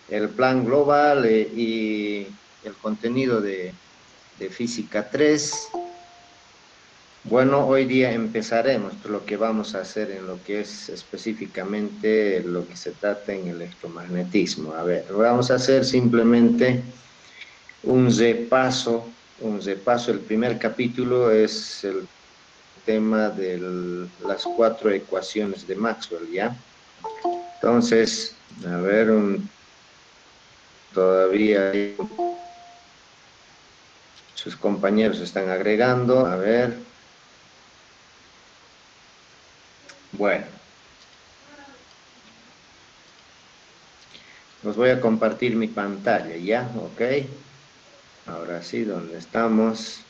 el plan global y el contenido de Física 3. Bueno, hoy día empezaremos lo que vamos a hacer en lo que es específicamente lo que se trata en electromagnetismo. A ver, vamos a hacer simplemente un repaso. El primer capítulo es el tema de las cuatro ecuaciones de Maxwell, ¿ya? Entonces, a ver, todavía sus compañeros están agregando, a ver. Bueno, os voy a compartir mi pantalla, ¿ya? Ok. Ahora sí, ¿dónde estamos?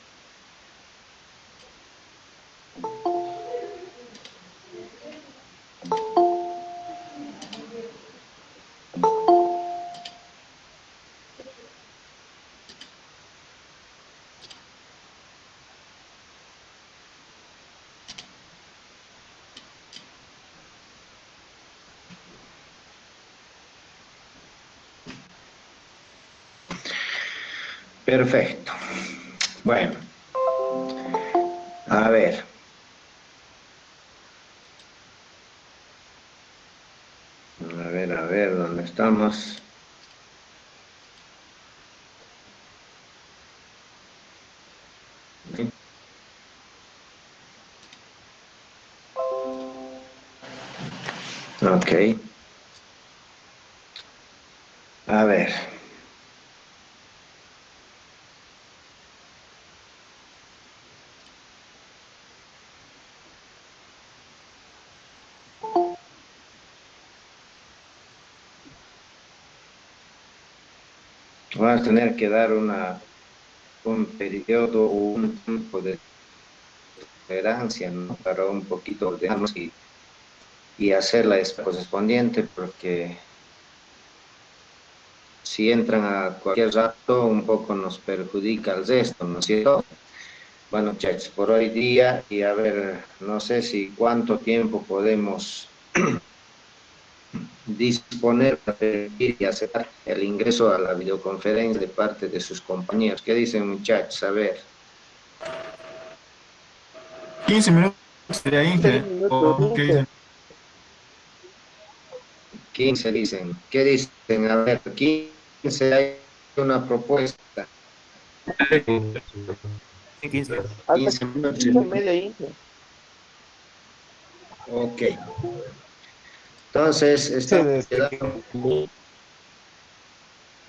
Perfecto. Bueno, a ver. A ver, ¿dónde estamos? Ok. A ver. Vamos a tener que dar un periodo o un tiempo de tolerancia, ¿no? Para un poquito ordenarnos y hacer la correspondiente, porque si entran a cualquier rato, un poco nos perjudica el resto, ¿no es cierto? Bueno, muchachos, por hoy día, y a ver, no sé si cuánto tiempo podemos disponer para permitir y aceptar el ingreso a la videoconferencia de parte de sus compañeros. ¿Qué dicen, muchachos? A ver. 15 minutos sería 10 Inge. minutos, ¿O qué Inge. dicen? 15 dicen. ¿Qué dicen? A ver, 15 hay una propuesta. Sí, 15. Hasta 15 minutos. 15:30, Inge. Ok. Entonces, Sí, estamos desde que... quedando.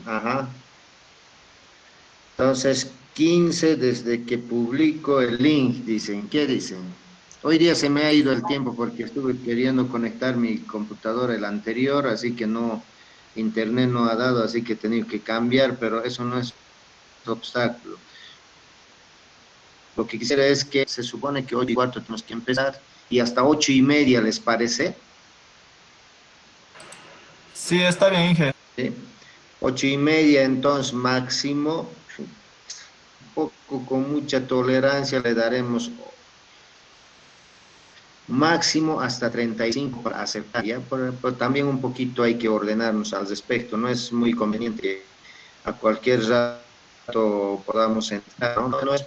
Ajá. Entonces, 15 desde que publico el link, dicen. ¿Qué dicen? Hoy día se me ha ido el tiempo porque estuve queriendo conectar mi computadora, el anterior, así que no, internet no ha dado, así que he tenido que cambiar, pero eso no es obstáculo. Lo que quisiera es que se supone que 8:15 tenemos que empezar y hasta 8:30, ¿les parece? Sí, está bien, Inge. ¿Sí? 8:30, entonces máximo, un poco con mucha tolerancia le daremos máximo hasta 35 para aceptar, ¿ya? Pero también un poquito hay que ordenarnos al respecto, no es muy conveniente a cualquier rato podamos entrar, no, no es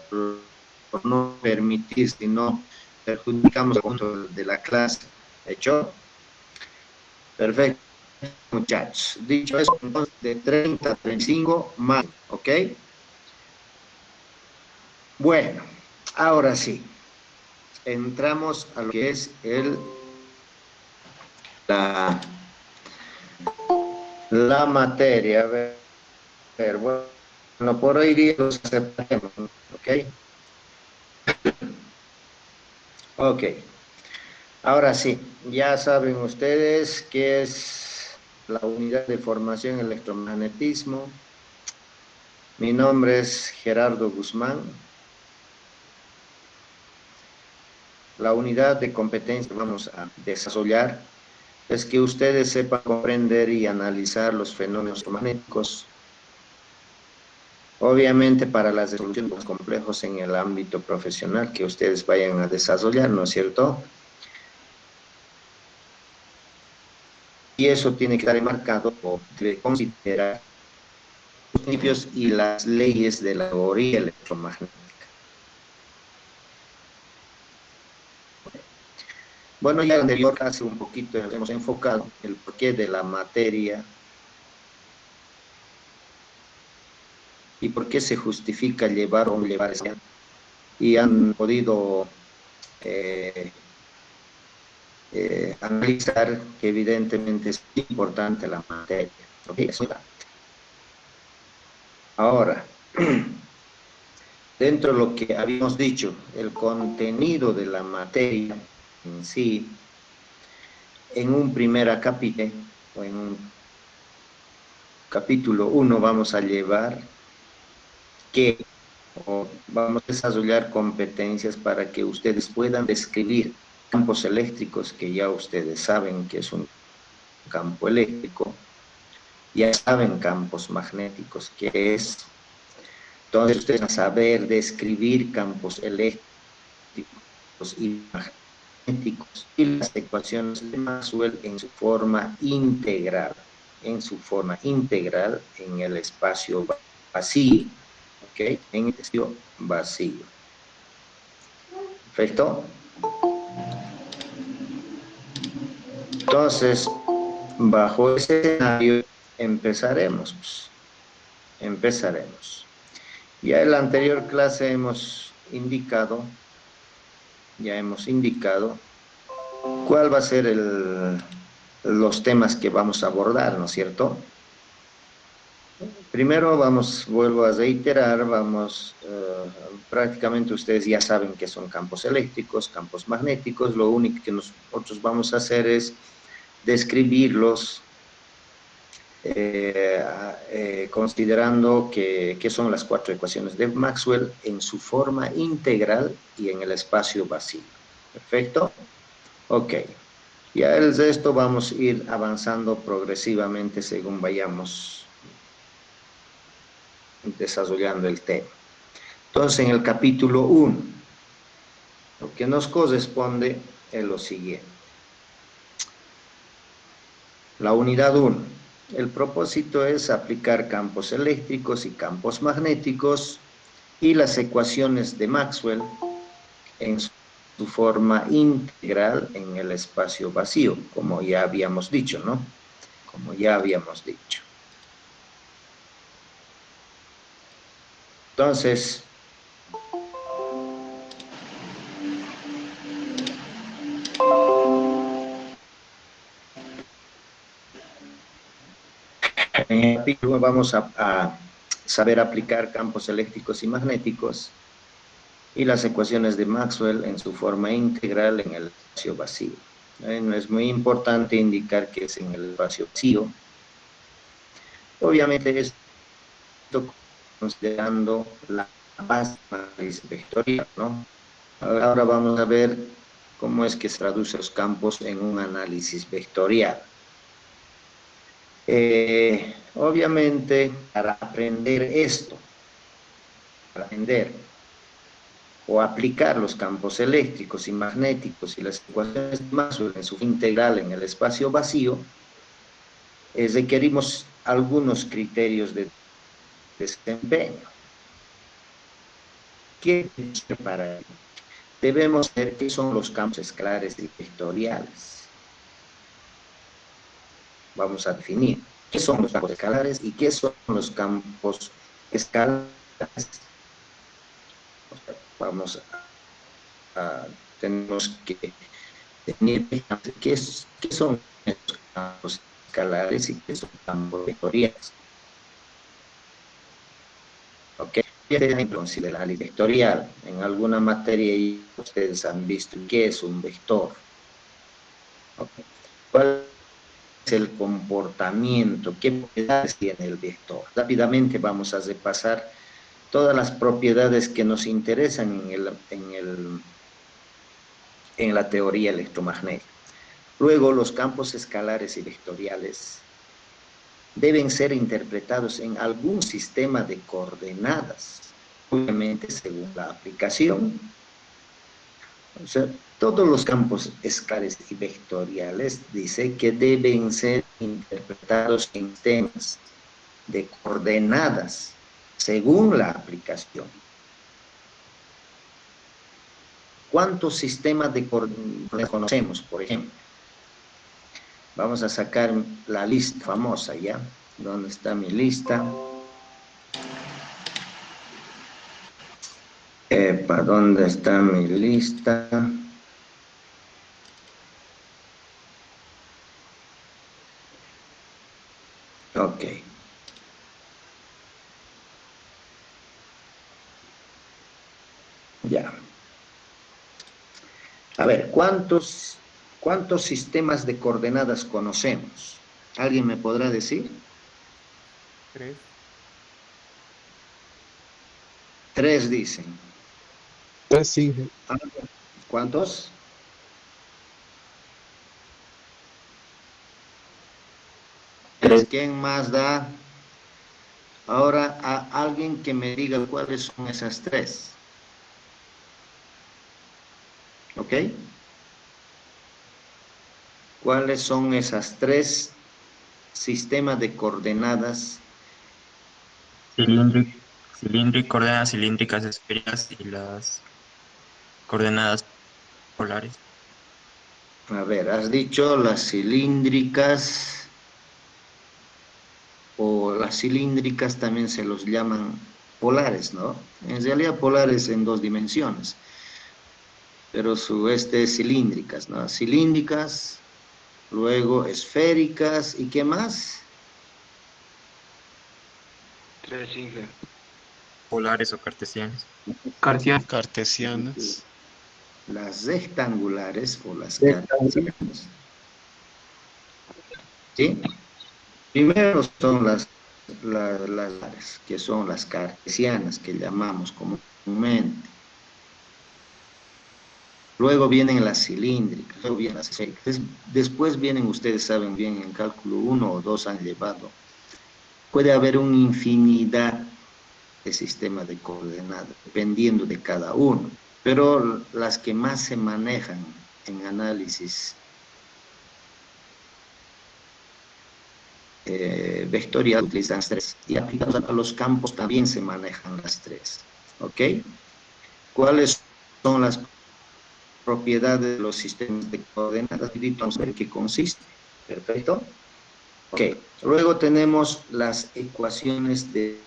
por no permitir, sino perjudicamos el punto de la clase. ¿Hecho? Perfecto, muchachos. Dicho eso, entonces de 30 a 35 más, ¿ok? Bueno, ahora sí, entramos a lo que es la, la materia. Bueno, por hoy día los aceptaremos, ¿ok? Ok, ahora sí, ya saben ustedes qué es la unidad de formación electromagnetismo. Mi nombre es Gerardo Guzmán. La unidad de competencia que vamos a desarrollar es que ustedes sepan comprender y analizar los fenómenos magnéticos, obviamente para la resolución de los complejos en el ámbito profesional que ustedes vayan a desarrollar, ¿no es cierto? y eso tiene que estar enmarcado o debe considerar los principios y las leyes de la teoría electromagnética. Bueno, ya en la anterior clase un poquito hemos enfocado el porqué de la materia y por qué se justifica llevar o no llevar ese, y han podido analizar que evidentemente es importante la materia. ¿Okay? Ahora, dentro de lo que habíamos dicho, el contenido de la materia en sí, en un primer acápite, o en un capítulo 1 vamos a llevar que, o vamos a desarrollar competencias para que ustedes puedan describir campos eléctricos, que ya ustedes saben que es un campo eléctrico, ya saben campos magnéticos, que es. Entonces ustedes van a saber describir campos eléctricos y magnéticos y las ecuaciones de Maxwell en su forma integral, en el espacio vacío, ¿ok? En el espacio vacío. ¿Perfecto? Entonces, bajo ese escenario empezaremos. Ya en la anterior clase hemos indicado cuál va a ser los temas que vamos a abordar, ¿no es cierto? Primero vuelvo a reiterar, prácticamente ustedes ya saben que son campos eléctricos, campos magnéticos, lo único que nosotros vamos a hacer es describirlos considerando que son las 4 ecuaciones de Maxwell en su forma integral y en el espacio vacío. ¿Perfecto? Ok. Ya el resto vamos a ir avanzando progresivamente según vayamos desarrollando el tema. Entonces, en el capítulo 1, lo que nos corresponde es lo siguiente. La unidad 1. El propósito es aplicar campos eléctricos y campos magnéticos y las ecuaciones de Maxwell en su forma integral en el espacio vacío, como ya habíamos dicho, ¿no? Como ya habíamos dicho. Entonces, en el capítulo vamos a saber aplicar campos eléctricos y magnéticos y las ecuaciones de Maxwell en su forma integral en el espacio vacío. Es muy importante indicar que es en el espacio vacío. Obviamente esto considerando la base vectorial, ¿no? Ahora vamos a ver cómo es que se traduce los campos en un análisis vectorial. Obviamente, para aprender esto, para aprender o aplicar los campos eléctricos y magnéticos y las ecuaciones de Maxwell en su integral en el espacio vacío, requerimos algunos criterios de desempeño. ¿Qué para ello? Debemos ver qué son los campos escalares y vectoriales. Vamos a definir qué son los campos escalares y qué son los campos escalares. Tenemos que definir qué son los campos escalares y qué son campos vectoriales. ¿Ok? Entonces, el análisis vectorial. En alguna materia ustedes han visto qué es un vector. ¿Okay? ¿Cuál es el comportamiento? ¿Qué propiedades tiene el vector? Rápidamente vamos a repasar todas las propiedades que nos interesan en la teoría electromagnética. Luego, los campos escalares y vectoriales deben ser interpretados en algún sistema de coordenadas, obviamente según la aplicación. O sea, Todos los campos escalares y vectoriales dice que deben ser interpretados en sistemas de coordenadas según la aplicación. ¿Cuántos sistemas de coordenadas conocemos, por ejemplo? Vamos a sacar la lista famosa, ¿ya? ¿Dónde está mi lista? ¿Dónde está mi lista? Ok. Ya. A ver, ¿cuántos sistemas de coordenadas conocemos? ¿Alguien me podrá decir? 3. 3 dicen. 3, sí. ¿Cuántos? 3. ¿Quién más da? Ahora, a alguien que me diga cuáles son esas 3. ¿Ok? ¿Cuáles son esas 3 sistemas de coordenadas? Coordenadas cilíndricas esféricas y las coordenadas polares. A ver, has dicho las cilíndricas, o las cilíndricas también se los llaman polares, ¿no? En realidad polares en 2 dimensiones, pero es cilíndricas, ¿no? Cilíndricas, luego esféricas, ¿y qué más? 3, Inge. Polares o cartesianas. Cartesianas. Las rectangulares o las cartesianas. ¿Sí? Primero son las que son las cartesianas, que llamamos comúnmente. Luego vienen las cilíndricas, luego vienen las esféricas. Después vienen, ustedes saben bien, en cálculo 1 o 2 han llevado. Puede haber una infinidad de sistemas de coordenadas, dependiendo de cada uno. Pero las que más se manejan en análisis vectorial utilizan las 3. Y aplicados a los campos también se manejan las 3. ¿Ok? ¿Cuáles son las propiedades de los sistemas de coordenadas? Vamos a ver qué consiste. Perfecto. Ok. Luego tenemos las ecuaciones de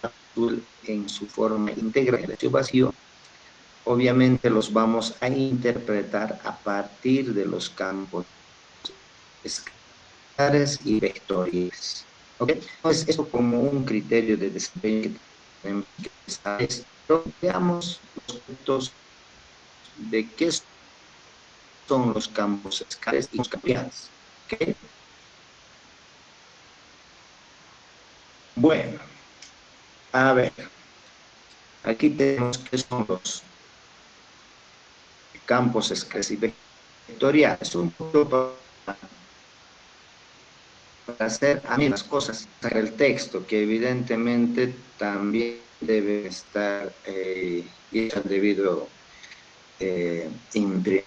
Azul en su forma integral de espacio vacío. Obviamente los vamos a interpretar a partir de los campos escalares y vectoriales. ¿Ok? Entonces, esto como un criterio de desempeño que tenemos que saber. Pero veamos los puntos de qué son los campos escalares y los cambiados. ¿Ok? Bueno, a ver, aquí tenemos qué son los campos escalares y vectoriales. Un poco para hacer a mí las cosas, sacar el texto, que evidentemente también debe estar hecho debido imprimir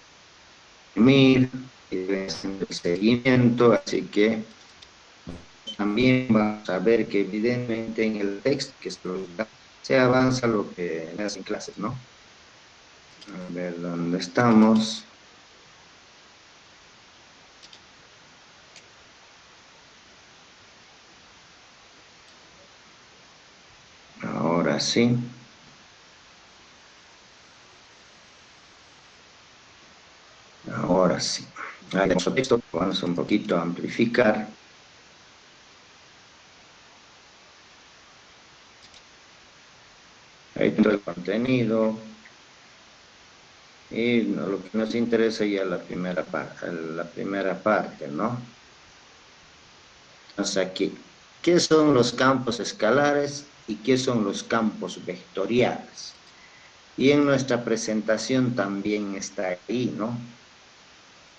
y debe hacer el seguimiento, así que también vamos a ver que evidentemente en el texto que se avanza lo que me hacen clases, ¿no? A ver dónde estamos. Ahora sí. Ahora sí. Ahí tenemos el texto. Vamos un poquito a amplificar. Ahí tengo el contenido. Y lo que nos interesa ya la primera parte, ¿no? Entonces aquí, ¿qué son los campos escalares y qué son los campos vectoriales? Y en nuestra presentación también está ahí, ¿no?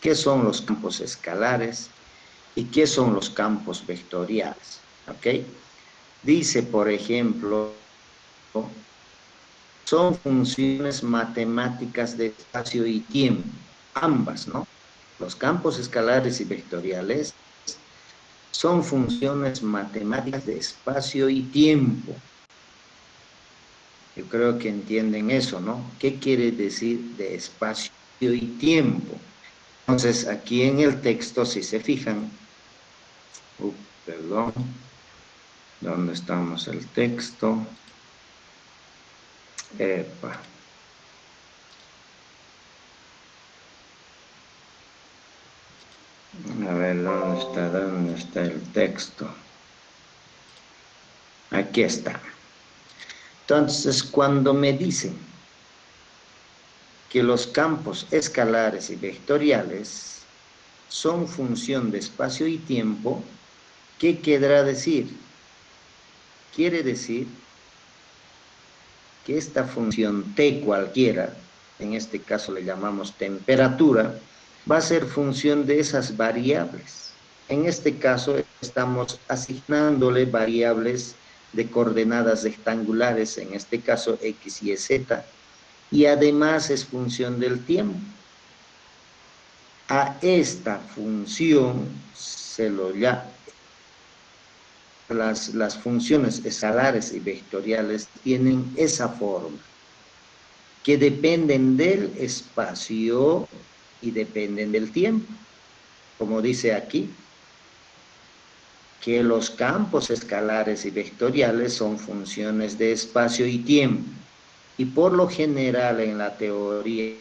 ¿Qué son los campos escalares y qué son los campos vectoriales? ¿Ok? Dice, por ejemplo, son funciones matemáticas de espacio y tiempo. ambas, ¿no? Los campos escalares y vectoriales son funciones matemáticas de espacio y tiempo. Yo creo que entienden eso, ¿no? ¿Qué quiere decir de espacio y tiempo? Entonces, aquí en el texto, si se fijan, perdón, ¿dónde estamos el texto? Epa. A ver, ¿dónde está el texto? Aquí está. Entonces, cuando me dicen que los campos escalares y vectoriales son función de espacio y tiempo, ¿qué querrá decir? Quiere decir que esta función t cualquiera, en este caso le llamamos temperatura, va a ser función de esas variables. En este caso estamos asignándole variables de coordenadas rectangulares, en este caso x, y, z, y además es función del tiempo. A esta función se lo llama, las funciones escalares y vectoriales tienen esa forma, que dependen del espacio y dependen del tiempo. Como dice aquí, que los campos escalares y vectoriales son funciones de espacio y tiempo. Y por lo general en la teoría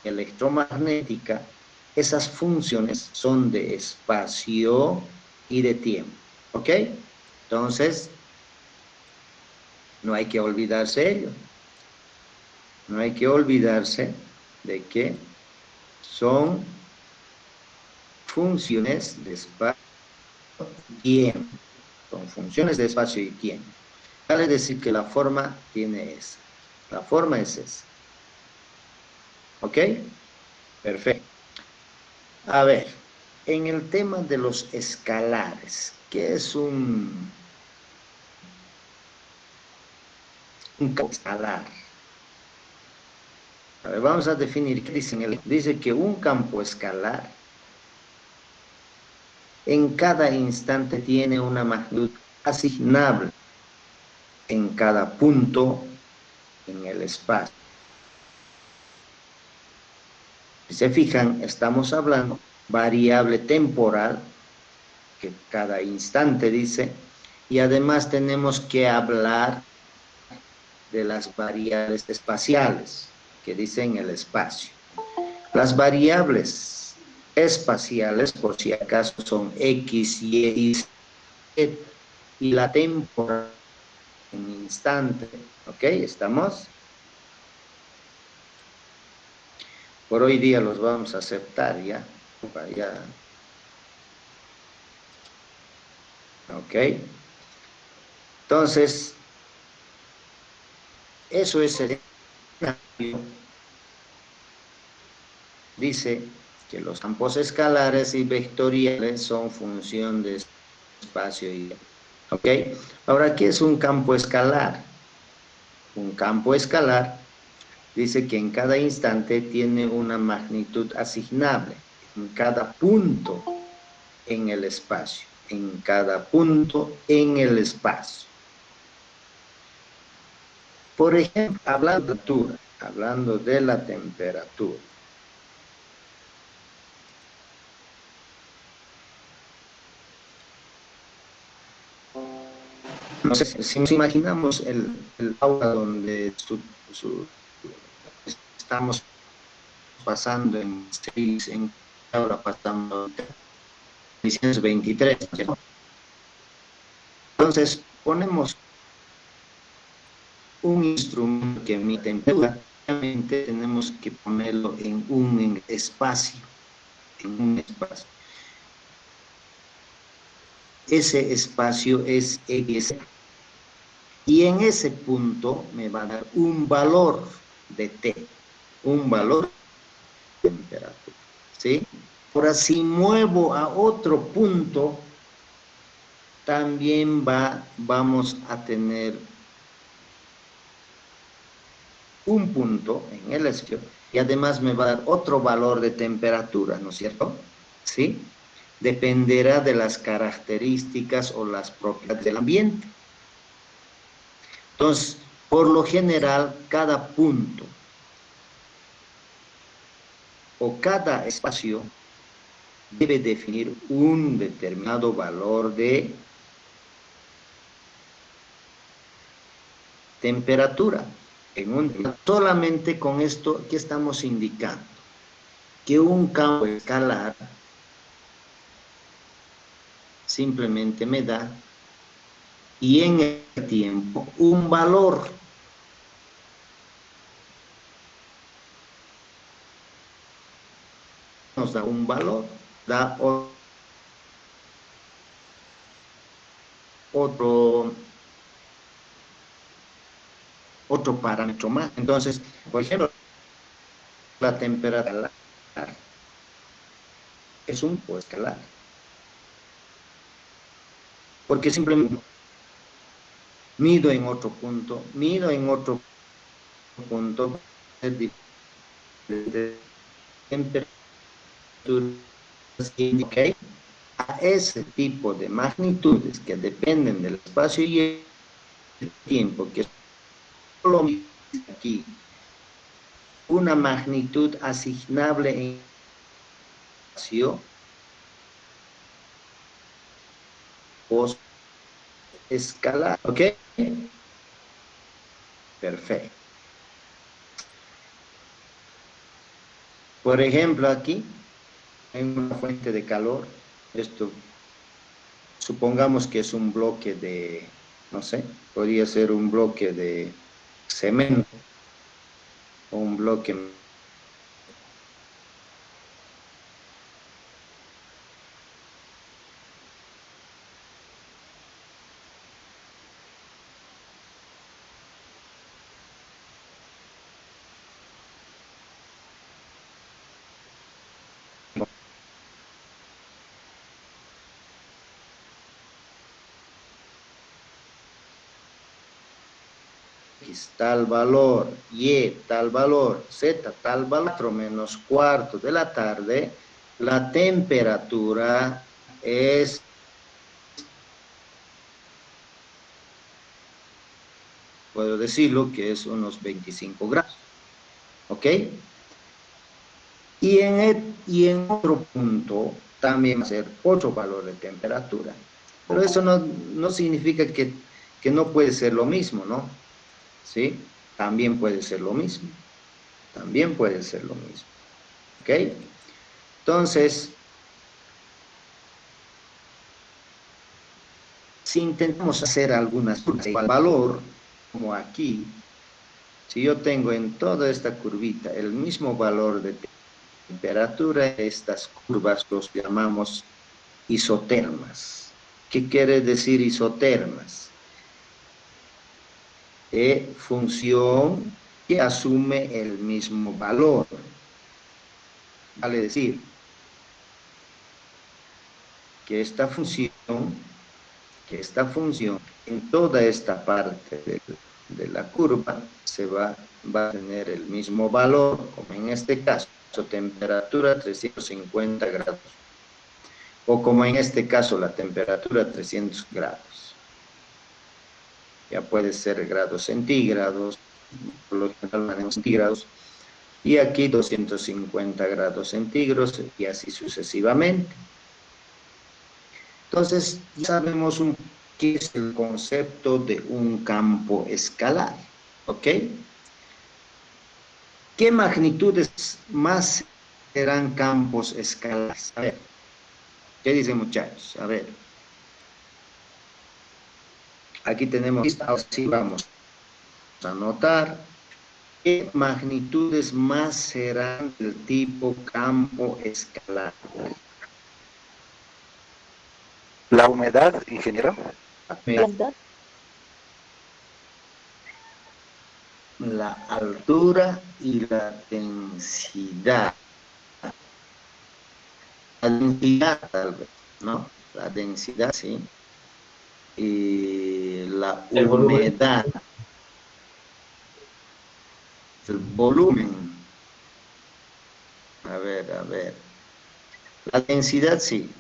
electromagnética, esas funciones son de espacio y de tiempo. ¿Ok? Entonces, no hay que olvidarse ello. No hay que olvidarse de que son funciones de espacio y tiempo. Son funciones de espacio y tiempo. Vale decir que la forma tiene esa. La forma es esa. ¿Ok? Perfecto. A ver, en el tema de los escalares, ¿qué es un campo escalar? A ver, vamos a definir qué dice. Dice que un campo escalar en cada instante tiene una magnitud asignable en cada punto en el espacio. Si se fijan, estamos hablando variable temporal, que cada instante dice, y además tenemos que hablar de las variables espaciales, que dicen el espacio. Las variables espaciales, por si acaso, son X, Y, Z, y la temporalidad en instante. ¿Ok? ¿Estamos? Por hoy día los vamos a aceptar ya. ¿Ok? Entonces, eso es el escenario. Dice que los campos escalares y vectoriales son función de espacio y tiempo. ¿Ok? Ahora, ¿qué es un campo escalar? Un campo escalar dice que en cada instante tiene una magnitud asignable en cada punto en el espacio. En cada punto en el espacio. Por ejemplo, hablando de la temperatura. No sé, si nos imaginamos el aula donde estamos pasando en 6, en ahora pasando 623, ¿no? Entonces, ponemos un instrumento que emite temperatura, obviamente tenemos que ponerlo en un espacio, Ese espacio es X, y en ese punto me va a dar un valor de T, un valor de temperatura, ¿sí? Ahora, si muevo a otro punto, también vamos a tener un punto en el espacio y además me va a dar otro valor de temperatura, ¿no es cierto? ¿Sí? Dependerá de las características o las propiedades del ambiente. Entonces, por lo general, cada punto o cada espacio debe definir un determinado valor de temperatura. Solamente con esto, ¿qué estamos indicando? Que un campo escalar simplemente me da, y en el tiempo, un valor. Nos da un valor, da otro parámetro más. Entonces, por ejemplo, la temperatura es un punto escalar, porque simplemente mido en otro punto, de temperatura, ¿okay? A ese tipo de magnitudes que dependen del espacio y el tiempo, que solo aquí una magnitud asignable en espacio o escalar, ¿ok? Perfecto. Por ejemplo, aquí en una fuente de calor, esto supongamos que es un bloque de, no sé, podría ser un bloque de cemento o un bloque X tal valor, Y tal valor, Z tal valor, 4 menos cuarto de la tarde, la temperatura es, puedo decirlo que es unos 25 grados, ¿ok? Y en otro punto también va a ser otro valor de temperatura, pero eso no significa que no puede ser lo mismo, ¿no? ¿Sí? También puede ser lo mismo. También puede ser lo mismo. ¿Ok? Entonces, si intentamos hacer algunas curvas de valor, como aquí, si yo tengo en toda esta curvita el mismo valor de temperatura, estas curvas los llamamos isotermas. ¿Qué quiere decir isotermas? Función que asume el mismo valor. Vale decir que esta función en toda esta parte de la curva va a tener el mismo valor, como en este caso, temperatura 350 grados, o como en este caso la temperatura 300 grados. Ya puede ser grados centígrados, por lo general centígrados, y aquí 250 grados centígrados y así sucesivamente. Entonces, ya sabemos qué es el concepto de un campo escalar, ¿ok? ¿Qué magnitudes más serán campos escalares? A ver, ¿qué dicen muchachos? A ver, aquí tenemos, así vamos a anotar. ¿Qué magnitudes más serán del tipo campo escalar? La humedad, ingeniero. La altura y la densidad. La densidad, tal vez, ¿no? La densidad, sí. Y la humedad. El volumen. a ver. La densidad, sí.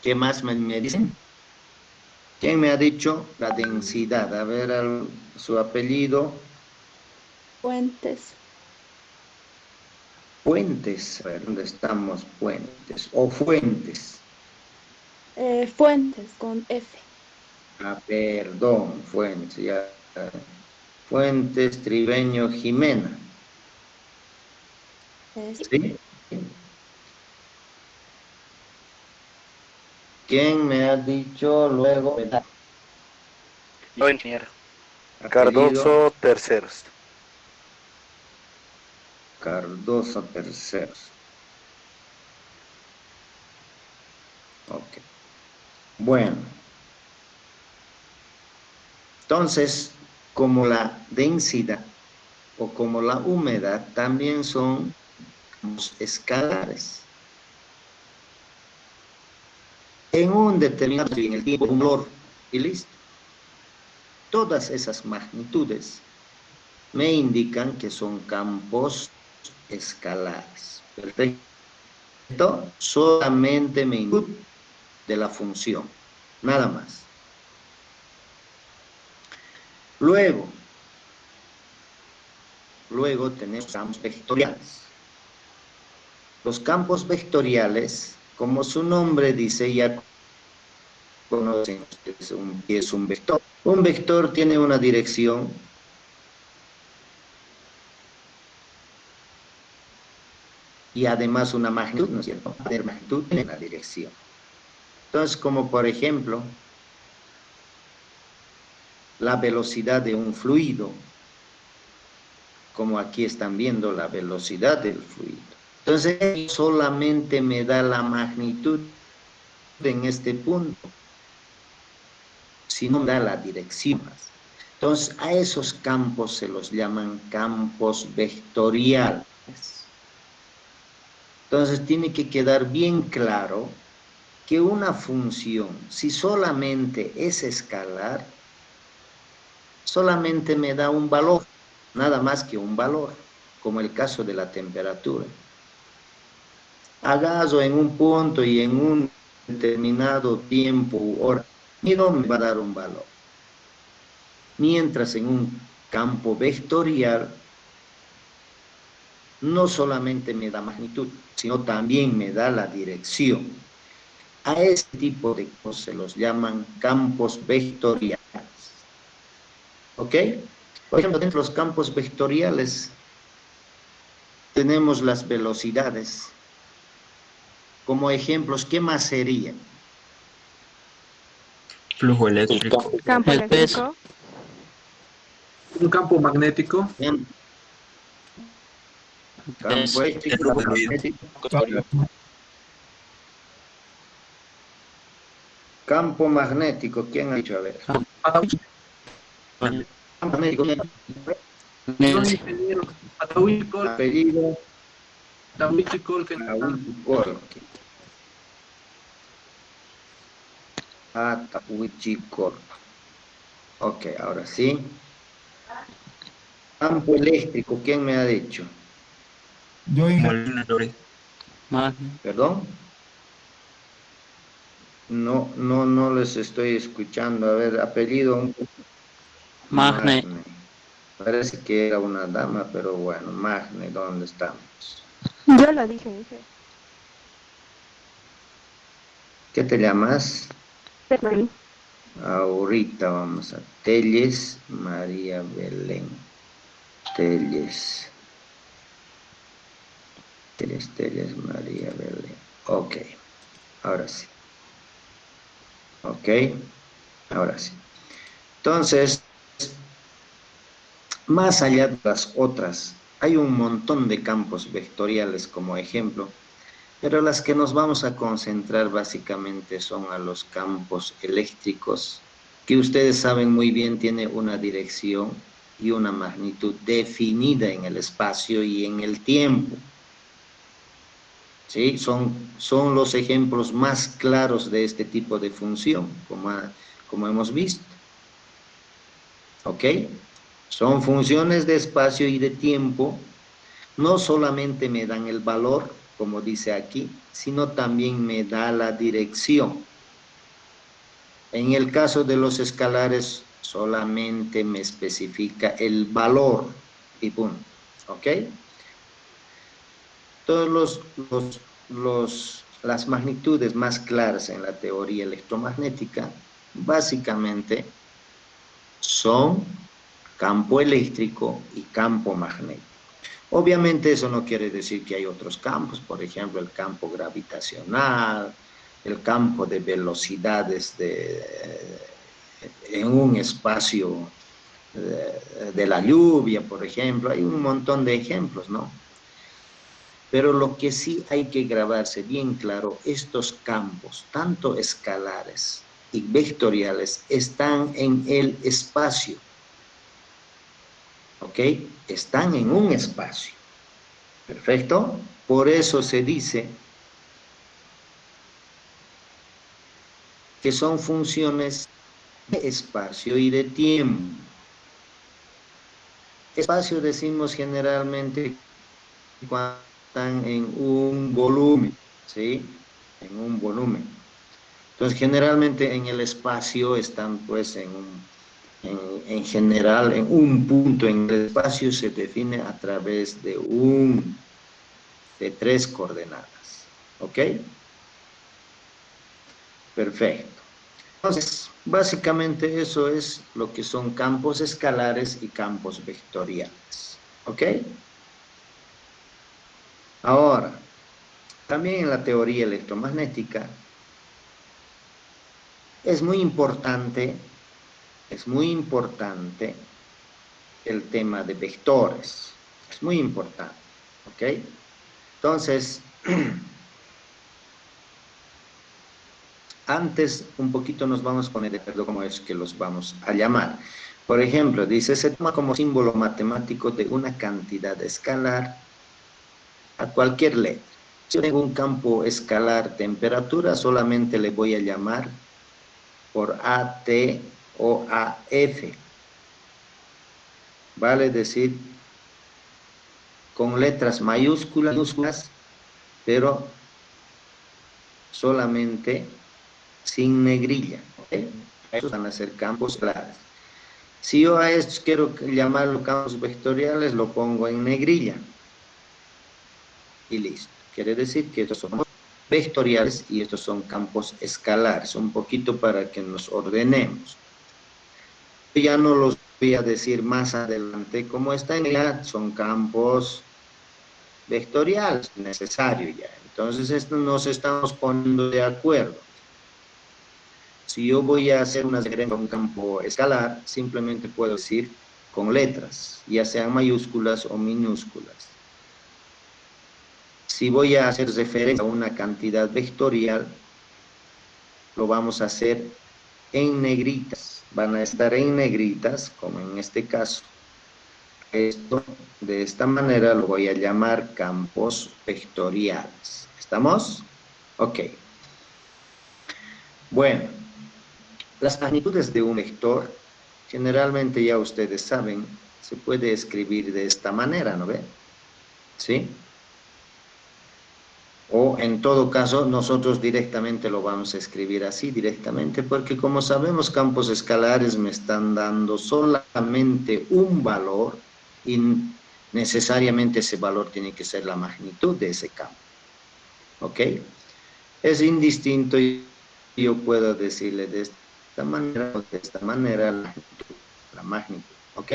¿Qué más me dicen? ¿Quién me ha dicho la densidad? A ver, su apellido. Fuentes. Puentes. A ver, ¿dónde estamos? Puentes. O fuentes. Fuentes con F. Ah, perdón, Fuentes. Ya. Fuentes, Tribeño, Jimena. Sí. ¿Sí? ¿Quién me ha dicho luego? No, ingeniero. Apellido. Cardoso Terceros. Cardoso Terceros. Ok. Bueno. Entonces, como la densidad o como la humedad también son escalares. En un determinado en el tiempo, un valor, y listo. Todas esas magnitudes me indican que son campos escalares. Perfecto. Solamente me indica de la función, nada más. Luego tenemos campos vectoriales. Los campos vectoriales, como su nombre dice, ya conocen qué es un vector. Un vector tiene una dirección y además una magnitud, ¿no es cierto? La magnitud tiene una dirección. Entonces, como por ejemplo, la velocidad de un fluido, como aquí están viendo la velocidad del fluido. Entonces, solamente me da la magnitud en este punto, si no me da la dirección. Entonces, a esos campos se los llaman campos vectoriales. Entonces, tiene que quedar bien claro que una función, si solamente es escalar, solamente me da un valor, nada más que un valor, como el caso de la temperatura. Acaso en un punto y en un determinado tiempo u hora, y no me va a dar un valor. Mientras en un campo vectorial, no solamente me da magnitud, sino también me da la dirección. A este tipo de cosas se los llaman campos vectoriales. ¿Ok? Por ejemplo, dentro de los campos vectoriales tenemos las velocidades. Como ejemplos, ¿qué más serían? Flujo eléctrico. Campo El peso. eléctrico. Un campo magnético. Campo eléctrico, magnético. Campo magnético, ¿quién ha dicho? A ver. Campo magnético. Apellido. Atahuichicol. Ok, ahora sí. Campo eléctrico, ¿quién me ha dicho? Yo, Molina Lore. ¿Perdón? No les estoy escuchando. A ver, apellido. Magne. Parece que era una dama, pero bueno, Magne, ¿dónde estamos? Yo lo dije. ¿Qué te llamas? Perdón. Ahorita vamos a Telles, María Belén. Telles, María Belén. Ok, ahora sí. Ok, ahora sí. Entonces, más allá de las otras, hay un montón de campos vectoriales como ejemplo, pero las que nos vamos a concentrar básicamente son a los campos eléctricos, que ustedes saben muy bien tiene una dirección y una magnitud definida en el espacio y en el tiempo. ¿Sí? Son los ejemplos más claros de este tipo de función, como hemos visto. ¿Ok? Son funciones de espacio y de tiempo no solamente me dan el valor, como dice aquí, sino también me da la dirección. En el caso de los escalares, solamente me especifica el valor y punto. ¿Ok? Todas las magnitudes más claras en la teoría electromagnética, básicamente, son campo eléctrico y campo magnético. Obviamente eso no quiere decir que hay otros campos, por ejemplo, el campo gravitacional, el campo de velocidades en un espacio de la lluvia, por ejemplo. Hay un montón de ejemplos, ¿no? Pero lo que sí hay que grabarse bien claro, estos campos, tanto escalares y vectoriales, están en el espacio. ¿Ok? Están en un espacio. ¿Perfecto? Por eso se dice que son funciones de espacio y de tiempo. Espacio decimos generalmente cuando están en un volumen, ¿sí? En un volumen. Entonces, generalmente en el espacio están, pues, en general, en un punto en el espacio se define a través de tres coordenadas. ¿Ok? Perfecto. Entonces, básicamente eso es lo que son campos escalares y campos vectoriales. ¿Ok? Ahora, también en la teoría electromagnética es muy importante el tema de vectores. Es muy importante. ¿Ok? Entonces, antes un poquito nos vamos a poner de acuerdo cómo es que los vamos a llamar. Por ejemplo, dice, se toma como símbolo matemático de una cantidad escalar a cualquier letra. Si yo tengo un campo escalar temperatura, solamente le voy a llamar por AT o AF. Vale decir, con letras mayúsculas, pero solamente sin negrilla. ¿Okay? Esos van a ser campos escalares. Si yo a estos quiero llamarlo campos vectoriales, lo pongo en negrilla. Y listo. Quiere decir que estos son vectoriales y estos son campos escalares. Un poquito para que nos ordenemos. Ya no los voy a decir más adelante. Como está en negrilla, son campos vectoriales, necesario ya. Entonces, esto nos estamos poniendo de acuerdo. Si yo voy a hacer una referencia a un campo escalar, simplemente puedo decir con letras, ya sean mayúsculas o minúsculas. Si voy a hacer referencia a una cantidad vectorial, lo vamos a hacer en negritas. Van a estar en negritas, como en este caso. Esto, de esta manera, lo voy a llamar campos vectoriales. ¿Estamos? Ok. Bueno, las magnitudes de un vector, generalmente ya ustedes saben, se puede escribir de esta manera, ¿no ve? ¿Sí? O en todo caso, nosotros directamente lo vamos a escribir así, directamente, porque como sabemos, campos escalares me están dando solamente un valor y necesariamente ese valor tiene que ser la magnitud de ese campo. ¿Ok? Es indistinto y yo puedo decirle de esta manera o de esta manera la magnitud. ¿Ok?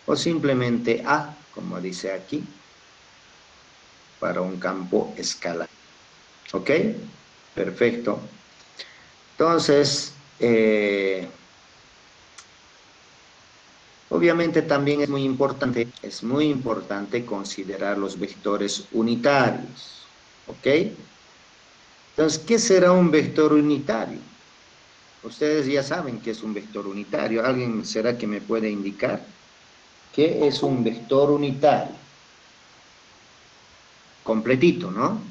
O simplemente A, como dice aquí, para un campo escalar. ¿Ok? Perfecto. Entonces, obviamente también es muy importante considerar los vectores unitarios. ¿Ok? Entonces, ¿qué será un vector unitario? Ustedes ya saben qué es un vector unitario. ¿Alguien será que me puede indicar qué es un vector unitario? Completito, ¿no?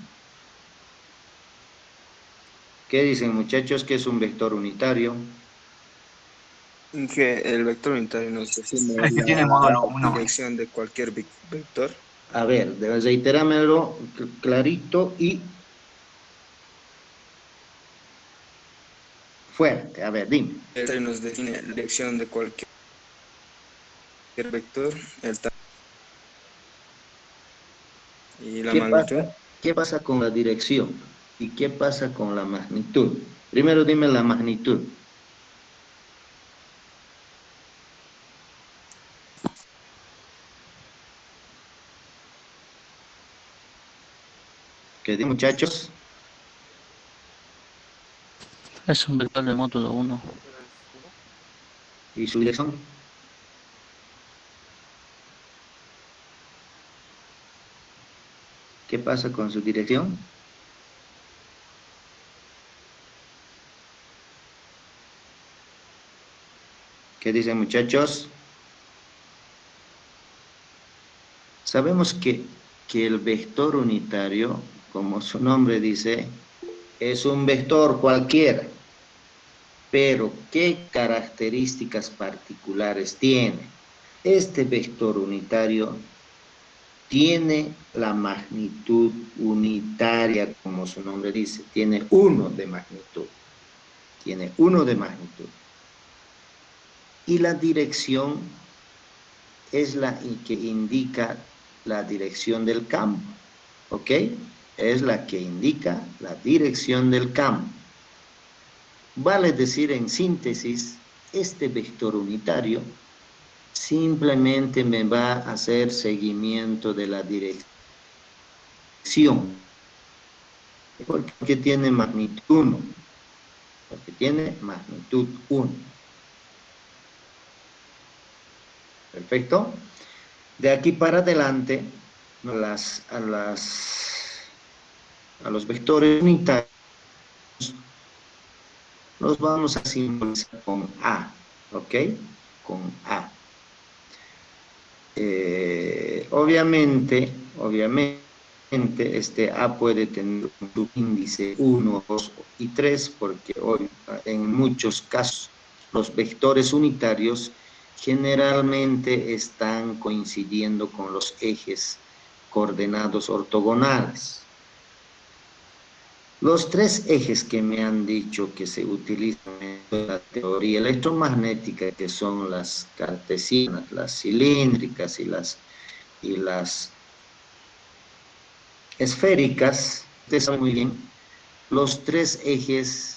¿Qué dicen, muchachos? ¿Qué es un vector unitario? Que el vector unitario nos define Es que tiene módulo 1. dirección de cualquier vector. A ver, debes reiterármelo clarito y fuerte. A ver, dime. Este nos define la dirección de cualquier vector, y la ¿Qué magnitud. pasa? ¿Qué pasa con la dirección? ¿Y qué pasa con la magnitud? Primero dime la magnitud. ¿Qué dice, muchachos? Es un vector de módulo 1. ¿Y su dirección? ¿Qué pasa con su dirección? ¿Qué dicen, muchachos? Sabemos que el vector unitario, como su nombre dice, es un vector cualquiera, pero ¿qué características particulares tiene? Este vector unitario tiene la magnitud unitaria, como su nombre dice, tiene 1 de magnitud, tiene 1 de magnitud. Y la dirección es la que indica la dirección del campo, ¿ok? Es la que indica la dirección del campo. Vale decir en síntesis, este vector unitario simplemente me va a hacer seguimiento de la dirección, porque tiene magnitud 1, porque tiene magnitud 1. Perfecto. De aquí para adelante, a los vectores unitarios los vamos a simbolizar con A, ¿ok? Con A. Obviamente, este A puede tener un subíndice 1, 2 y 3, porque hoy en muchos casos los vectores unitarios generalmente están coincidiendo con los ejes coordenados ortogonales. Los 3 ejes que me han dicho que se utilizan en la teoría electromagnética, que son las cartesianas, las cilíndricas y las esféricas, ustedes saben muy bien, los 3 ejes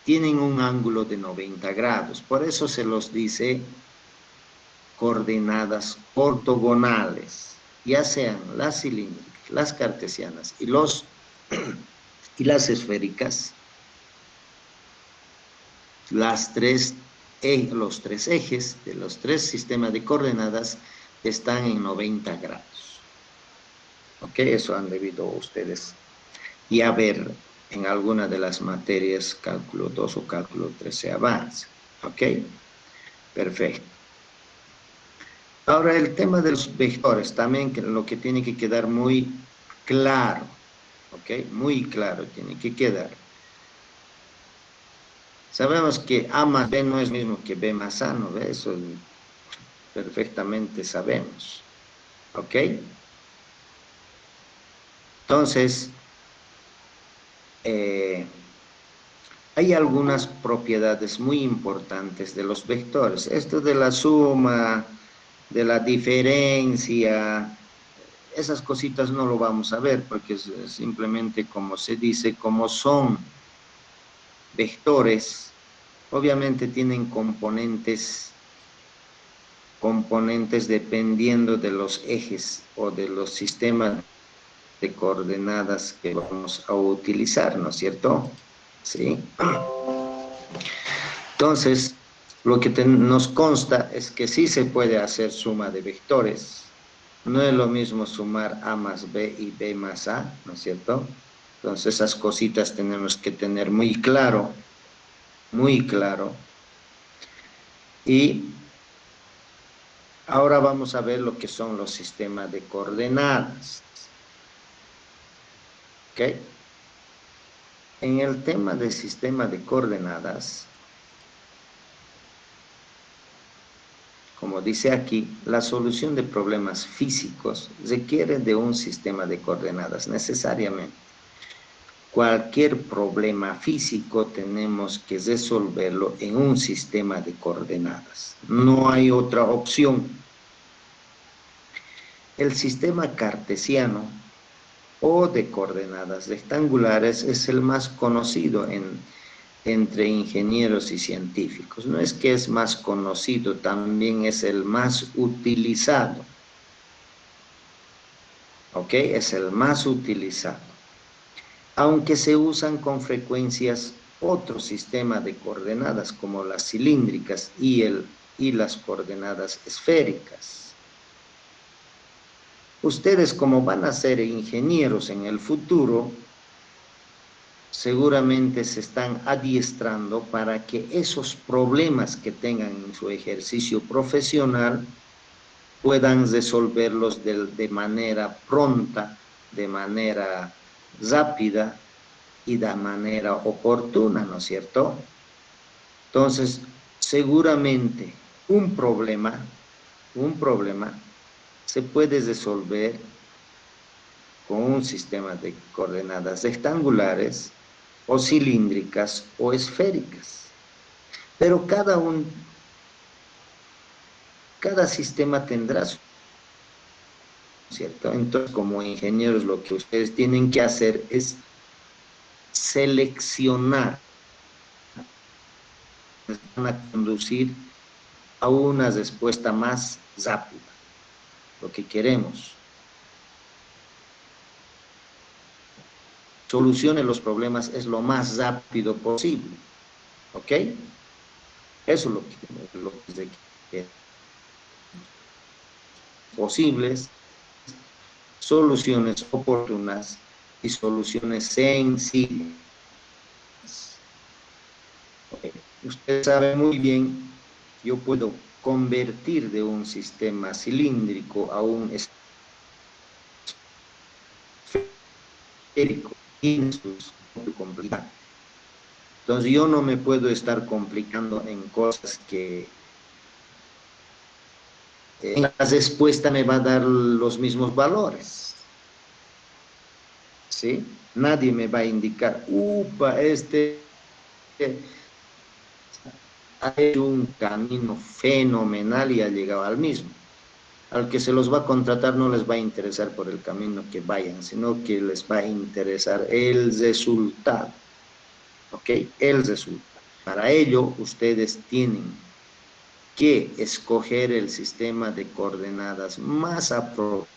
tienen un ángulo de 90 grados, por eso se los dice coordenadas ortogonales, ya sean las cilíndricas, las cartesianas y las esféricas. Los 3 ejes de los 3 sistemas de coordenadas están en 90 grados. ¿Ok? Eso han debido ustedes ya ver en alguna de las materias, cálculo 2 o cálculo 3 se avanza. ¿Ok? Perfecto. Ahora el tema de los vectores también, que lo que tiene que quedar muy claro. ¿Ok? Muy claro tiene que quedar. Sabemos que A más B no es mismo que B más A, ¿no? Eso perfectamente sabemos. ¿Ok? Entonces, hay algunas propiedades muy importantes de los vectores. Esto de la suma, de la diferencia, esas cositas no lo vamos a ver, porque es simplemente como se dice, como son vectores, obviamente tienen componentes dependiendo de los ejes o de los sistemas de coordenadas que vamos a utilizar, ¿no es cierto? ¿Sí? Entonces, lo que nos consta es que sí se puede hacer suma de vectores. No es lo mismo sumar A más B y B más A, ¿no es cierto? Entonces, esas cositas tenemos que tener muy claro, muy claro. Y ahora vamos a ver lo que son los sistemas de coordenadas. ¿Ok? En el tema del sistema de coordenadas, como dice aquí, la solución de problemas físicos requiere de un sistema de coordenadas necesariamente. Cualquier problema físico tenemos que resolverlo en un sistema de coordenadas. No hay otra opción. El sistema cartesiano o de coordenadas rectangulares es el más conocido entre ingenieros y científicos. No es que es más conocido, también es el más utilizado. ¿Ok? Es el más utilizado. Aunque se usan con frecuencias otro sistema de coordenadas como las cilíndricas y las coordenadas esféricas. Ustedes, como van a ser ingenieros en el futuro, seguramente se están adiestrando para que esos problemas que tengan en su ejercicio profesional puedan resolverlos de manera pronta, de manera rápida y de manera oportuna, ¿no es cierto? Entonces, seguramente un problema se puede resolver con un sistema de coordenadas rectangulares o cilíndricas o esféricas. Pero cada sistema tendrá su, ¿cierto? Entonces, como ingenieros, lo que ustedes tienen que hacer es seleccionar, van a conducir a una respuesta más rápida, lo que queremos. Solucione los problemas es lo más rápido posible, ¿ok? Eso es lo que posibles, soluciones oportunas y soluciones sencillas. Okay. Usted sabe muy bien, yo puedo convertir de un sistema cilíndrico a un esférico. Es muy complicado. Entonces yo no me puedo estar complicando en cosas que la respuesta me va a dar los mismos valores. ¿Sí? Nadie me va a indicar, ha hecho un camino fenomenal y ha llegado al mismo. Al que se los va a contratar no les va a interesar por el camino que vayan, sino que les va a interesar el resultado. ¿Ok? El resultado. Para ello, ustedes tienen que escoger el sistema de coordenadas más apropiado,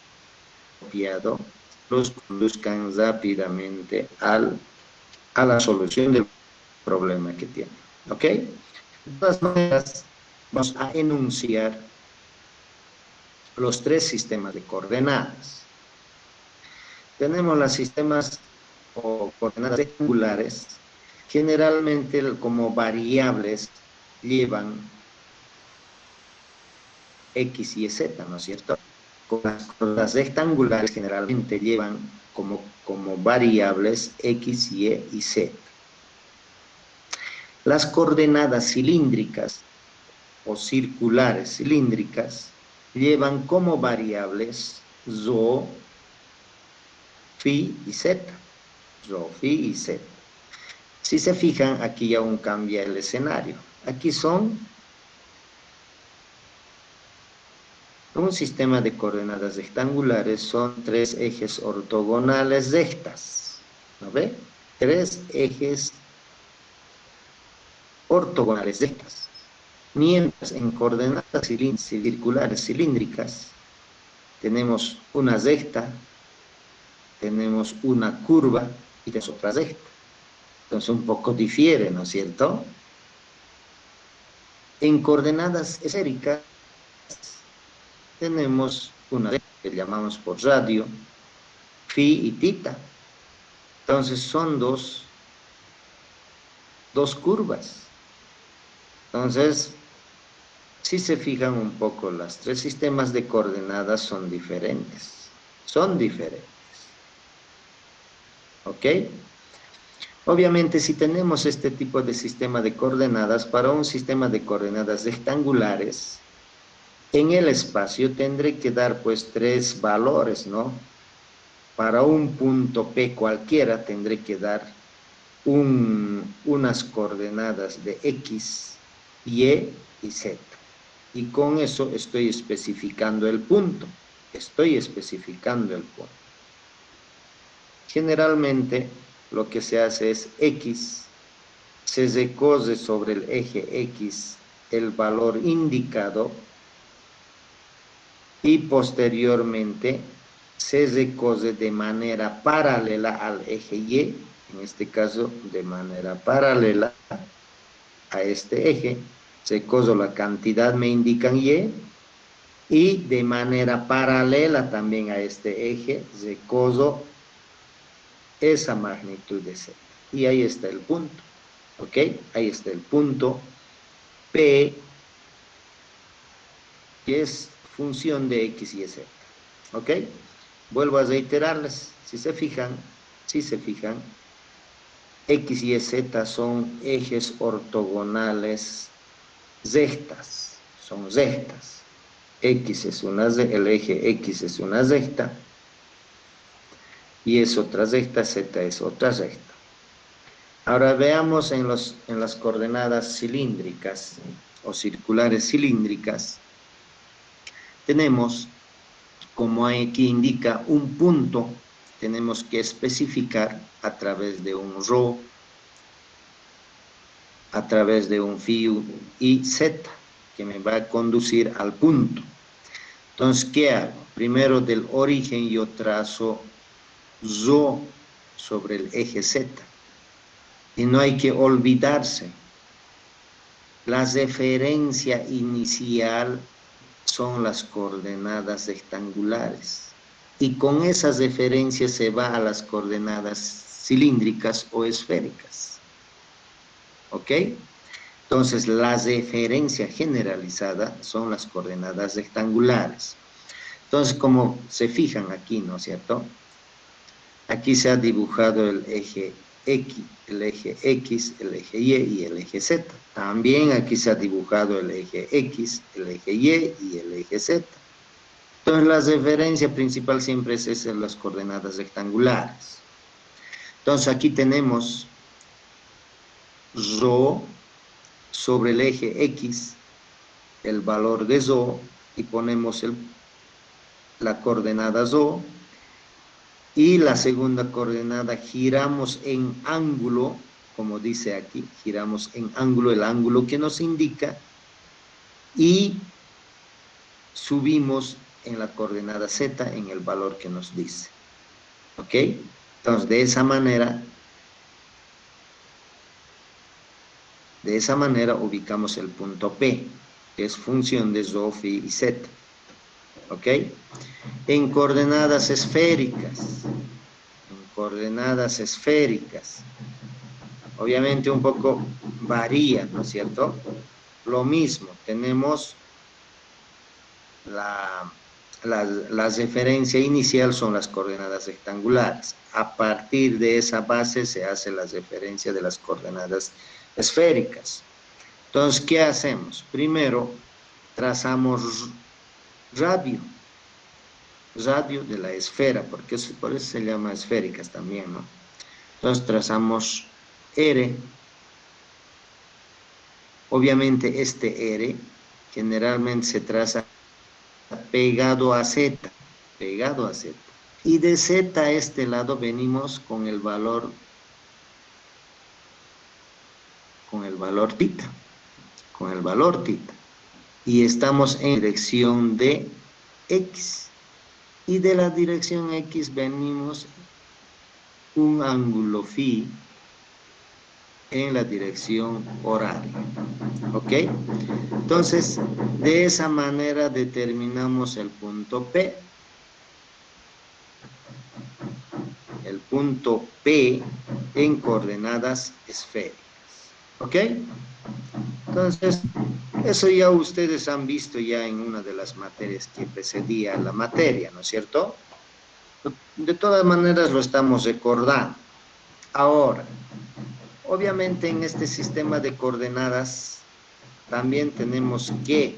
los conduzcan rápidamente a la solución del problema que tienen. ¿Ok? De todas maneras, vamos a enunciar los tres sistemas de coordenadas. Tenemos los sistemas o coordenadas rectangulares, generalmente como variables llevan X y Z, ¿no es cierto? Con las coordenadas rectangulares generalmente llevan como variables X, Y y Z. Las coordenadas cilíndricas o circulares cilíndricas llevan como variables Rho, Phi y Z. Rho, Phi y Z. Si se fijan, aquí aún cambia el escenario. Aquí son un sistema de coordenadas rectangulares, son tres ejes ortogonales rectas. ¿No ve? Tres ejes ortogonales rectas. Mientras en coordenadas circulares cilíndricas tenemos una recta, tenemos una curva y tenemos otra recta. Entonces un poco difiere, ¿no es cierto? En coordenadas esféricas tenemos una recta que llamamos por radio, phi y tita. Entonces son dos curvas. Entonces, si se fijan un poco, los tres sistemas de coordenadas son diferentes. Son diferentes. ¿Ok? Obviamente, si tenemos este tipo de sistema de coordenadas, para un sistema de coordenadas rectangulares, En el espacio tendré que dar pues 3 valores, ¿no? Para un punto P cualquiera tendré que dar unas coordenadas de X, Y y Z. Y con eso estoy especificando el punto. Estoy especificando el punto. Generalmente lo que se hace es X, se recose sobre el eje X el valor indicado y posteriormente se recose de manera paralela al eje Y, en este caso de manera paralela a este eje, se coso la cantidad me indican y de manera paralela también a este eje se coso esa magnitud de Z. Y ahí está el punto, ¿ok? Ahí está el punto P, que es función de X y Z, ¿ok? Vuelvo a reiterarles, si se fijan, X y Z son ejes ortogonales rectas, son rectas. X es el eje X es una recta, y es otra recta, Z es otra recta. Ahora veamos en las coordenadas cilíndricas o circulares cilíndricas. Tenemos, como aquí indica, un punto, tenemos que especificar a través de un ρ, a través de un φ y Z, que me va a conducir al punto. Entonces, ¿qué hago? Primero del origen yo trazo ρ sobre el eje Z. Y no hay que olvidarse, la referencia inicial son las coordenadas rectangulares. Y con esas referencias se va a las coordenadas cilíndricas o esféricas. ¿Ok? Entonces, la referencia generalizada son las coordenadas rectangulares. Entonces, como se fijan aquí, ¿no es cierto? Aquí se ha dibujado el eje X, el eje Y y el eje Z. También aquí se ha dibujado el eje X, el eje Y y el eje Z. Entonces, la referencia principal siempre es esa, las coordenadas rectangulares. Entonces, aquí tenemos ρ sobre el eje X, el valor de ρ, y ponemos la coordenada ρ, y la segunda coordenada giramos en ángulo, como dice aquí, giramos en ángulo, el ángulo que nos indica, y subimos en la coordenada Z en el valor que nos dice. ¿Ok? Entonces, de esa manera ubicamos el punto P, que es función de ρ, φ y Z. ¿Ok? En coordenadas esféricas, obviamente un poco varía, ¿no es cierto? Lo mismo, tenemos la referencia inicial son las coordenadas rectangulares. A partir de esa base se hace la referencia de las coordenadas esféricas. Entonces, ¿qué hacemos? Primero, trazamos radio de la esfera, porque por eso se llama esféricas también, ¿no? Entonces, trazamos R. Obviamente, este R generalmente se traza pegado a Z, y de Z a este lado venimos con el valor θ, y estamos en dirección de X, y de la dirección X venimos un ángulo φ en la dirección horaria. ¿Ok? Entonces, de esa manera determinamos el punto P. El punto P en coordenadas esféricas. ¿Ok? Entonces, eso ya ustedes han visto ya en una de las materias que precedía la materia, ¿no es cierto? De todas maneras lo estamos recordando. Ahora, obviamente en este sistema de coordenadas también tenemos que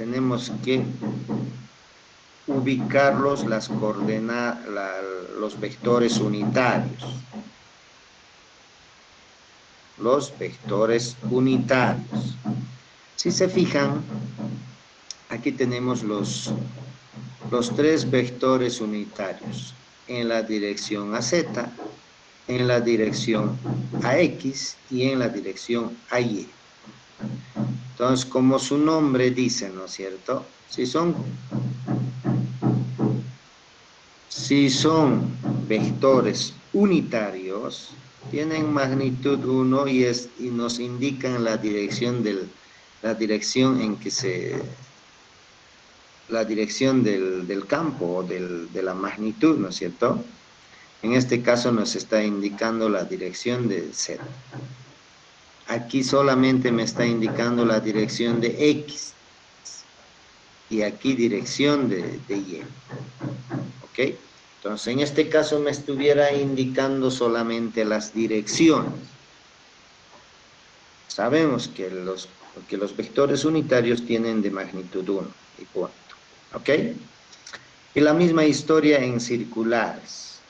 tenemos que ubicarlos, los vectores unitarios. Los vectores unitarios. Si se fijan, aquí tenemos los tres vectores unitarios en la dirección AZ, en la dirección AX y en la dirección AY. Entonces, como su nombre dice, ¿no es cierto? Si son vectores unitarios, tienen magnitud 1 y nos indican la dirección del campo o de la magnitud, ¿no es cierto? En este caso nos está indicando la dirección de Z. Aquí solamente me está indicando la dirección de X y aquí dirección de Y. ¿Ok? Entonces, en este caso me estuviera indicando solamente las direcciones. Sabemos que los vectores unitarios tienen de magnitud 1 y punto. ¿Ok? Y la misma historia en circulares.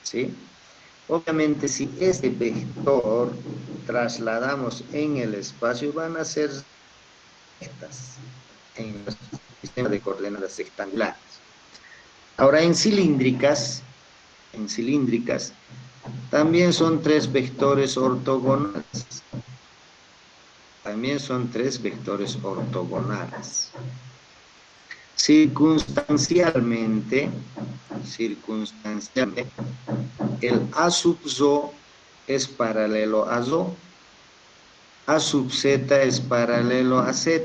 ¿Sí? Obviamente, si este vector trasladamos en el espacio, van a ser estas en el sistema de coordenadas rectangulares. Ahora, en cilíndricas, también son tres vectores ortogonales. Circunstancialmente, el A sub zo es paralelo a zo, A sub z es paralelo a z.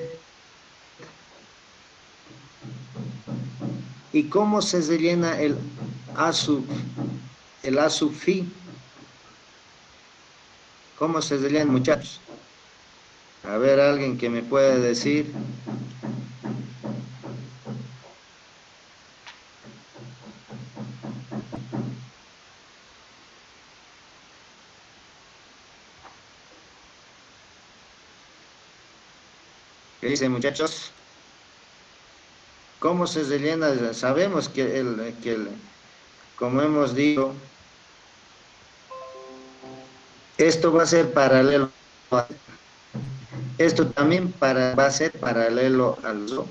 ¿Y cómo se rellena el A sub phi? ¿Cómo se rellena, muchachos? A ver, alguien que me pueda decir. ¿Qué dicen, muchachos? ¿Cómo se rellena? Sabemos que como hemos dicho, esto va a ser paralelo. Esto también va a ser paralelo al zo.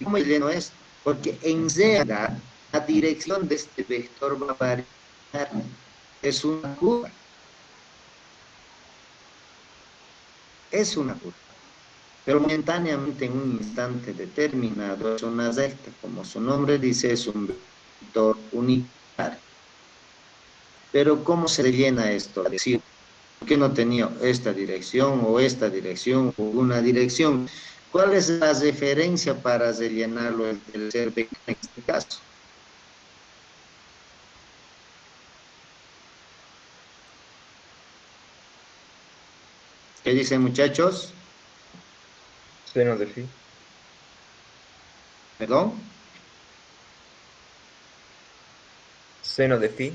¿Cómo relleno esto? Porque en Z la dirección de este vector va a variar. Es una curva. Es una curva. Pero momentáneamente en un instante determinado es una recta. Como su nombre dice, es un vector unitario. Pero ¿cómo se rellena esto? Es decir, ¿por qué no tenía esta dirección o una dirección? ¿Cuál es la referencia para rellenarlo el tercer vector en este caso? ¿Qué dicen, muchachos? Seno de phi. ¿Perdón? Seno de phi.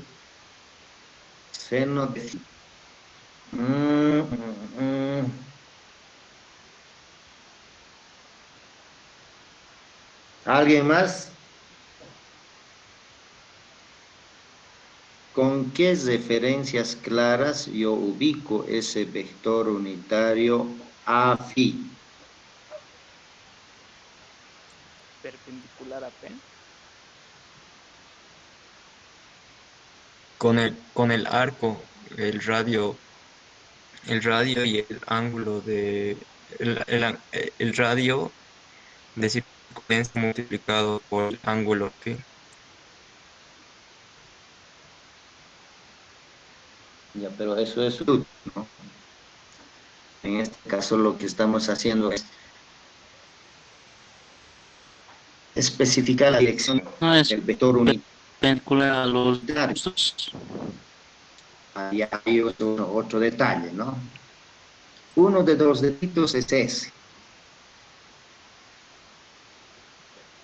Seno de phi. ¿Alguien más? ¿Con qué referencias claras yo ubico ese vector unitario A phi? Perpendicular a P. Con el arco, el radio y el ángulo el radio de circunferencia multiplicado por el ángulo phi. Ya, pero eso es útil, ¿no? En este caso lo que estamos haciendo es especificar la dirección No es del vector unitario. perpendicular a los dos. Ahí hay otro detalle, ¿no? Uno de los detalles es ese.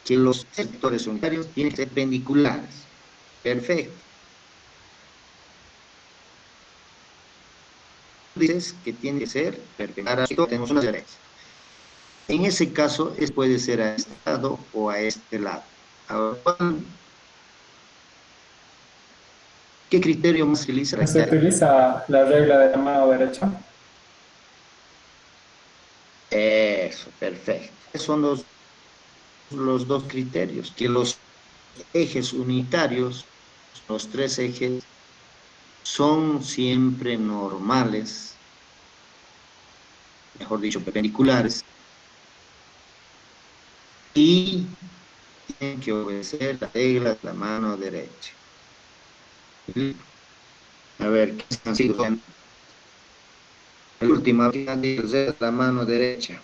Que los vectores unitarios tienen que ser perpendiculares. Perfecto. dices que tiene que ser perpendicular, tenemos una derecha. En ese caso, puede ser a este lado o a este lado. Ahora, ¿qué criterio más se utiliza? Se utiliza la regla de la mano derecha. Eso, perfecto. Esos son los dos criterios, que los ejes unitarios, los tres ejes, son siempre normales, mejor dicho, perpendiculares, y tienen que obedecer la regla de la mano derecha. A ver, ¿qué están haciendo? El último, de la mano derecha.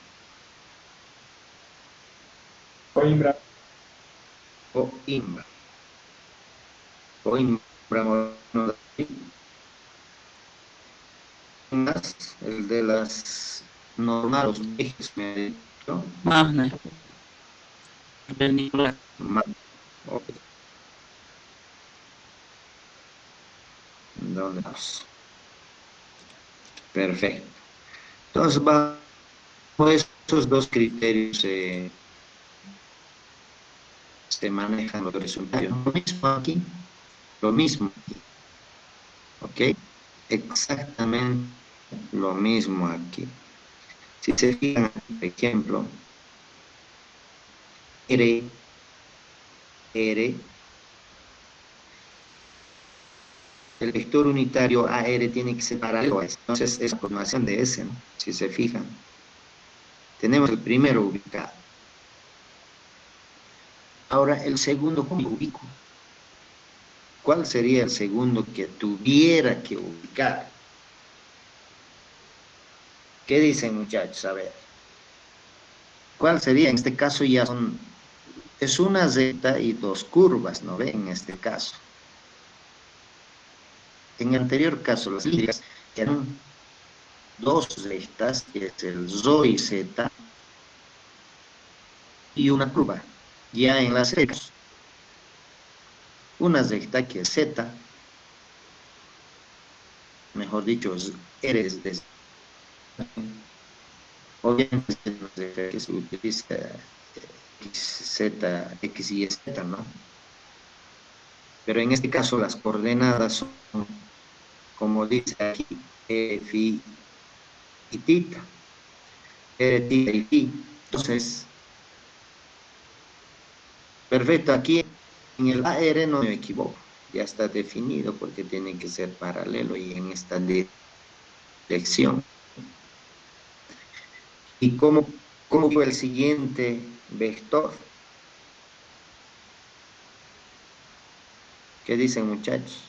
Coimbra. Coimbra. Coimbra. Más el de las normales, los ejes, me ha dicho. Magne. Perpendicular. Okay. ¿Dónde vamos? Perfecto. Entonces, bajo esos dos criterios se manejan los resultados. Lo mismo aquí. Lo mismo aquí. ¿Ok? Exactamente lo mismo aquí. Si se fijan, por ejemplo, R, el vector unitario AR tiene que ser paralelo a S. Entonces es continuación de S, ¿no? Si se fijan. Tenemos el primero ubicado. Ahora el segundo, ¿cómo lo ubico? ¿Cuál sería el segundo que tuviera que ubicar? ¿Qué dicen, muchachos? A ver. ¿Cuál sería? En este caso ya es una Z y dos curvas, ¿no ve? En este caso. En el anterior caso, las líneas eran dos zetas, que es el ZO y Z, y una curva. Ya en las zetas, una zeta que es Z, mejor dicho, eres de obviamente que se utiliza Z, X y Z, ¿no? Pero en este caso las coordenadas son, como dice aquí, Phi y tita, tita y phi. Entonces, perfecto, aquí en el AR no me equivoco, ya está definido porque tiene que ser paralelo y en esta dirección. ¿Y cómo fue el siguiente vector? ¿Qué dicen, muchachos?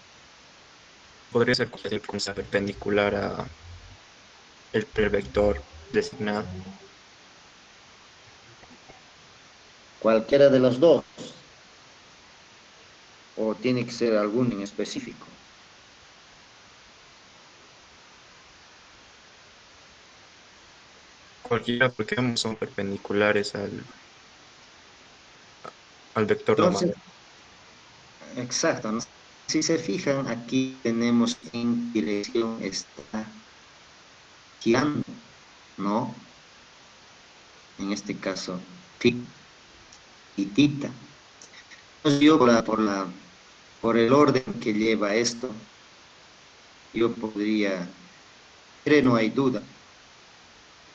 Podría ser cualquier cosa perpendicular a el vector designado. Cualquiera de los dos. ¿O tiene que ser alguno en específico? Cualquiera, porque ambos son perpendiculares al vector Entonces, normal. exacto, ¿no? Si se fijan, aquí tenemos en dirección está girando, ¿no? En este caso, phi y tita. Entonces yo por el orden que lleva esto, yo podría, pero no hay duda,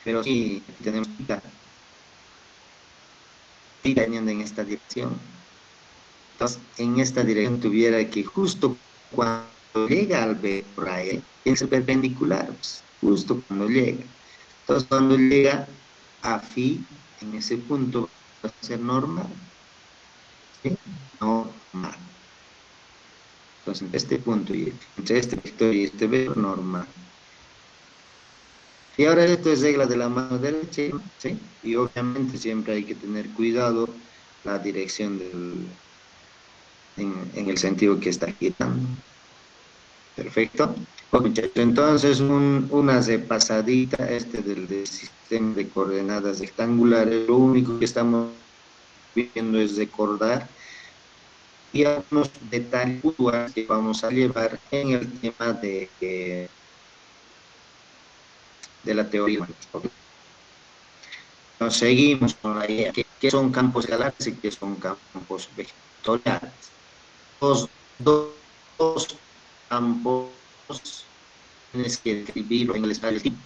pero sí tenemos tita yendo en esta dirección. Entonces, en esta dirección tuviera que justo cuando llega al vector AE, es perpendicular, pues, justo cuando llega. Entonces, cuando llega a phi, en ese punto va a ser normal. ¿Sí? Normal. Entonces, entre este punto y entre este vector y este vector, normal. Y ahora esto es regla de la mano derecha, ¿sí? Y obviamente siempre hay que tener cuidado la dirección en el sentido que está girando. Perfecto. Bueno, muchachos, entonces una repasadita del sistema de coordenadas rectangulares. Lo único que estamos viendo es recordar y algunos detalles puntuales que vamos a llevar en el tema de la teoría. Nos seguimos con la idea. ¿Qué son campos escalares y qué son campos vectoriales? Dos campos tienes que escribirlo en el espacio tipo,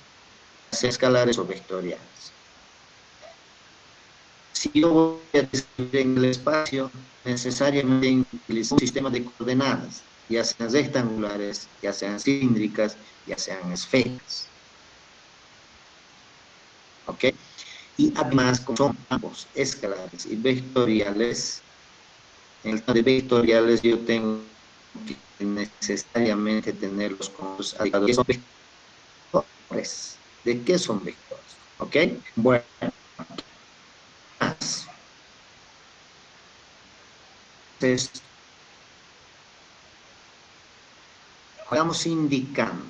escalares o vectoriales. Si yo voy a describir en el espacio, necesariamente utilizo un sistema de coordenadas, ya sean rectangulares, ya sean cilíndricas, ya sean esféricas. ¿Ok? Y además, como son campos escalares y vectoriales, en el caso de vectoriales yo tengo que necesariamente tener los conjuntos adecuados. ¿Qué son vectores? ¿De qué son vectores? ¿Ok? Bueno. Entonces, vamos indicando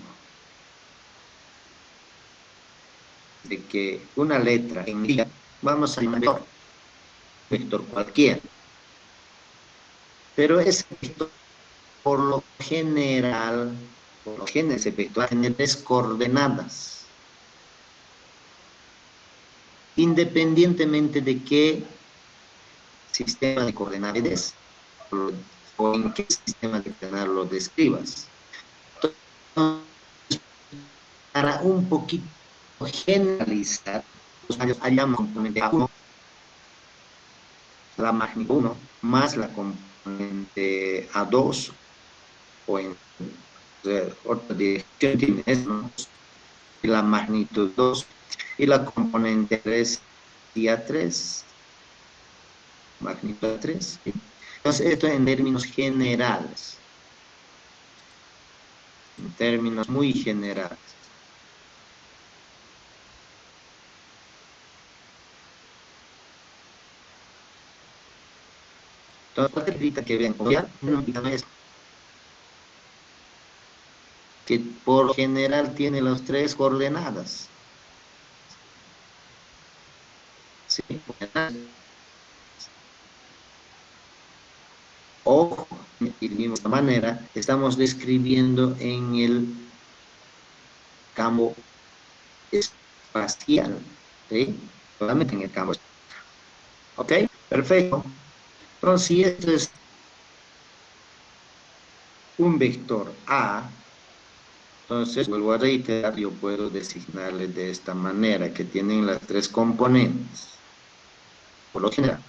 de que una letra indica, vamos a llamar vector cualquiera, pero ese vector por lo general ese vector tiene 3 coordenadas, independientemente de qué sistema de coordenadas es o en qué sistema de coordenadas lo describas. Entonces, para un poquito generalizar, hallamos componente A1, la magnitud 1, más la componente A2, o en otra dirección tienes, ¿no? La magnitud 2, y la componente 3 y A3, magnitud A3. Entonces, esto en términos generales, en términos muy generales. Entonces, cualquier letrita que vean, no implica esto, que por lo general tiene las 3 coordenadas. ¿Sí? Ojo, y de misma manera, estamos describiendo en el campo espacial, ¿sí? Solamente en el campo espacial. ¿Ok? Perfecto. Entonces, si esto es un vector A, entonces, vuelvo a reiterar, yo puedo designarle de esta manera, que tienen las 3 componentes, por lo general.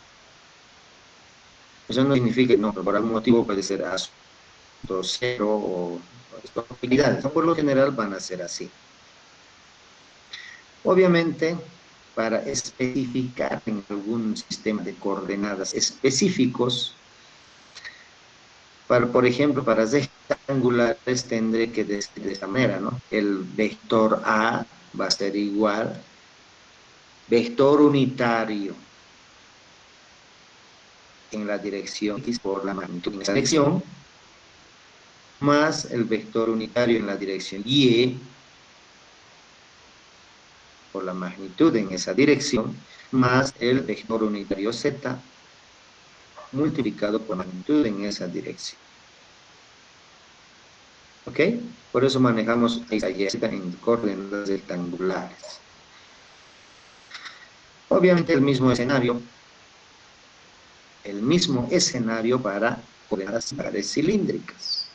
Eso no significa que no, por algún motivo puede ser A2, 0 o probabilidades. Por lo general van a ser así. Obviamente, para especificar en algún sistema de coordenadas específicos, por ejemplo, para rectangulares tendré que decir de esta manera, ¿no? El vector A va a ser igual vector unitario en la dirección X por la magnitud en esa dirección, más el vector unitario en la dirección Y por la magnitud en esa dirección, más el vector unitario Z multiplicado por magnitud en esa dirección. ¿Ok? Por eso manejamos esa Y en coordenadas rectangulares. Obviamente el mismo escenario para coordenadas cilíndricas.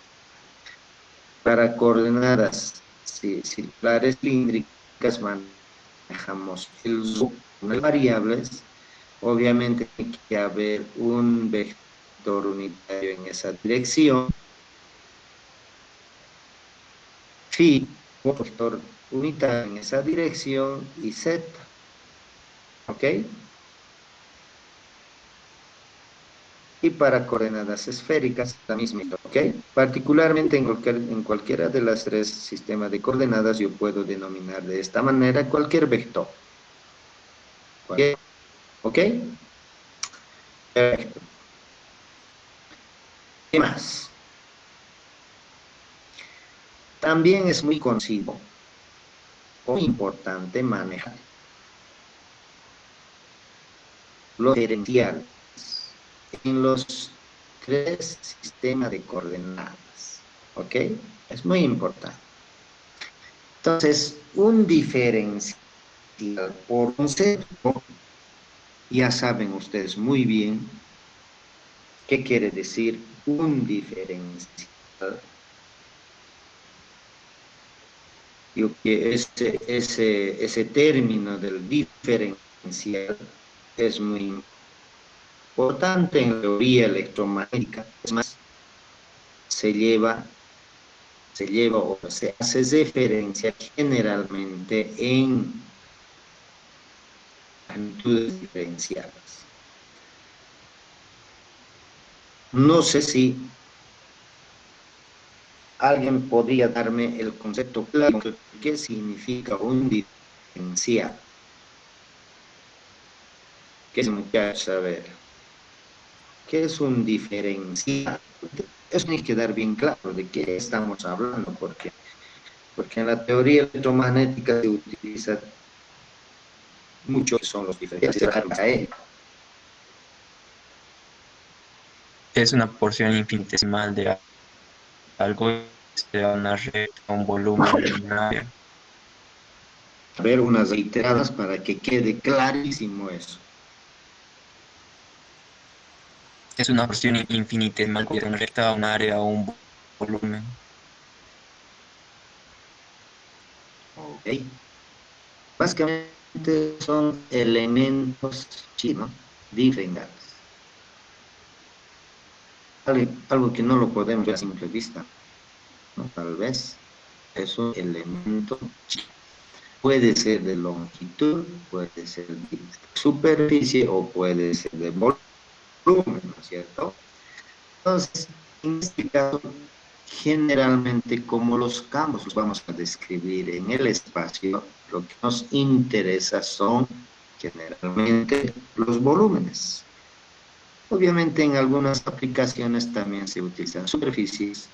Para coordenadas circulares cilíndricas manejamos el uso de variables. Obviamente tiene que haber un vector unitario en esa dirección, phi, un vector unitario en esa dirección, y z. ¿Ok? Y para coordenadas esféricas, la misma, ¿ok? Particularmente en cualquiera de las 3 sistemas de coordenadas, yo puedo denominar de esta manera cualquier vector. ¿Ok? Perfecto. ¿Qué más? También es muy conocido, muy importante manejar los diferenciales en los 3 sistemas de coordenadas. ¿Ok? Es muy importante. Entonces, un diferencial por concepto, ya saben ustedes muy bien qué quiere decir un diferencial. Yo que ese término del diferencial es muy importante en la teoría electromagnética. Es más, se lleva o se hace referencia generalmente en magnitudes diferenciadas. No sé si alguien podría darme el concepto claro de qué significa un diferencial. ¿Qué es, muchachos? Saber qué es un diferencial. Eso tiene que quedar bien claro de qué estamos hablando, porque en la teoría electromagnética se utiliza mucho que son los diferenciales. Es una porción infinitesimal de algo, sea una red, un volumen, un área. A ver, unas reiteradas para que quede clarísimo eso. Es una porción infinitesimal de una recta, un área o un volumen. Ok. Básicamente son elementos chinos diferenciales. Algo que no lo podemos ver a simple vista, ¿no? Tal vez es un elemento chino. Puede ser de longitud, puede ser de superficie o puede ser de volumen, ¿no es cierto? Entonces, en este caso, generalmente como los campos los vamos a describir en el espacio, lo que nos interesa son generalmente los volúmenes. Obviamente en algunas aplicaciones también se utilizan superficies,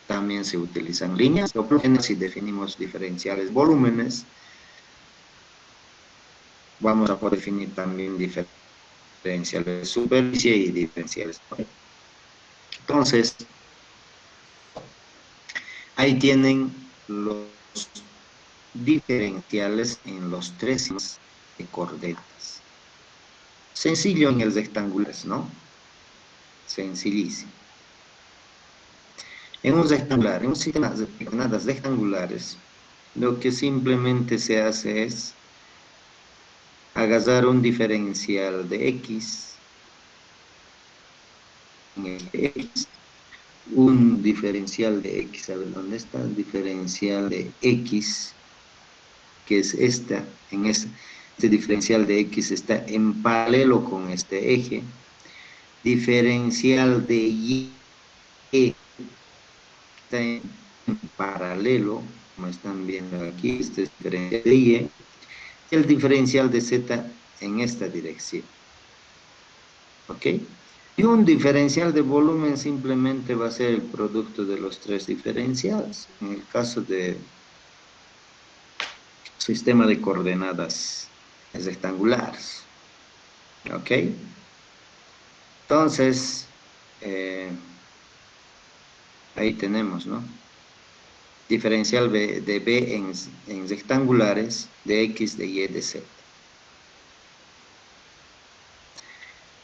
también se utilizan líneas, o por ejemplo, si definimos diferenciales volúmenes, vamos a poder definir también diferenciales de superficie y diferenciales. Entonces, ahí tienen los diferenciales en los tres sistemas de coordenadas. Sencillo en el rectangular, ¿no? Sencillísimo. En un rectangular, en un sistema de coordenadas rectangulares, lo que simplemente se hace es agarrar un diferencial de x, en el x, un diferencial de x, a ver, ¿dónde está el diferencial de x? Que es esta, en este diferencial de x está en paralelo con este eje. Diferencial de y está en paralelo, como están viendo aquí, este es diferencial de y. El diferencial de z en esta dirección. ¿Ok? Y un diferencial de volumen simplemente va a ser el producto de los tres diferenciales. En el caso de sistema de coordenadas rectangulares. ¿Ok? Entonces, ahí tenemos, ¿no? Diferencial de B en rectangulares, de X, de Y, de Z.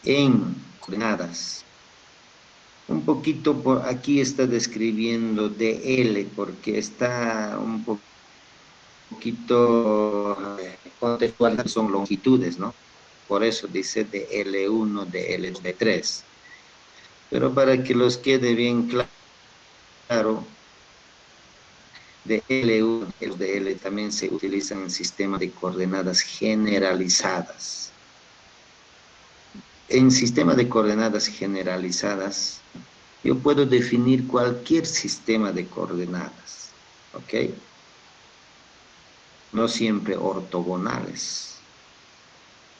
En coordenadas, un poquito por aquí está describiendo DL, porque está un poquito contextual, son longitudes, ¿no? Por eso dice de L1, de L2, de 3. Pero para que los quede bien claro, de L1 y de L también se utilizan en sistemas de coordenadas generalizadas. En sistema de coordenadas generalizadas, yo puedo definir cualquier sistema de coordenadas, ¿ok? No siempre ortogonales.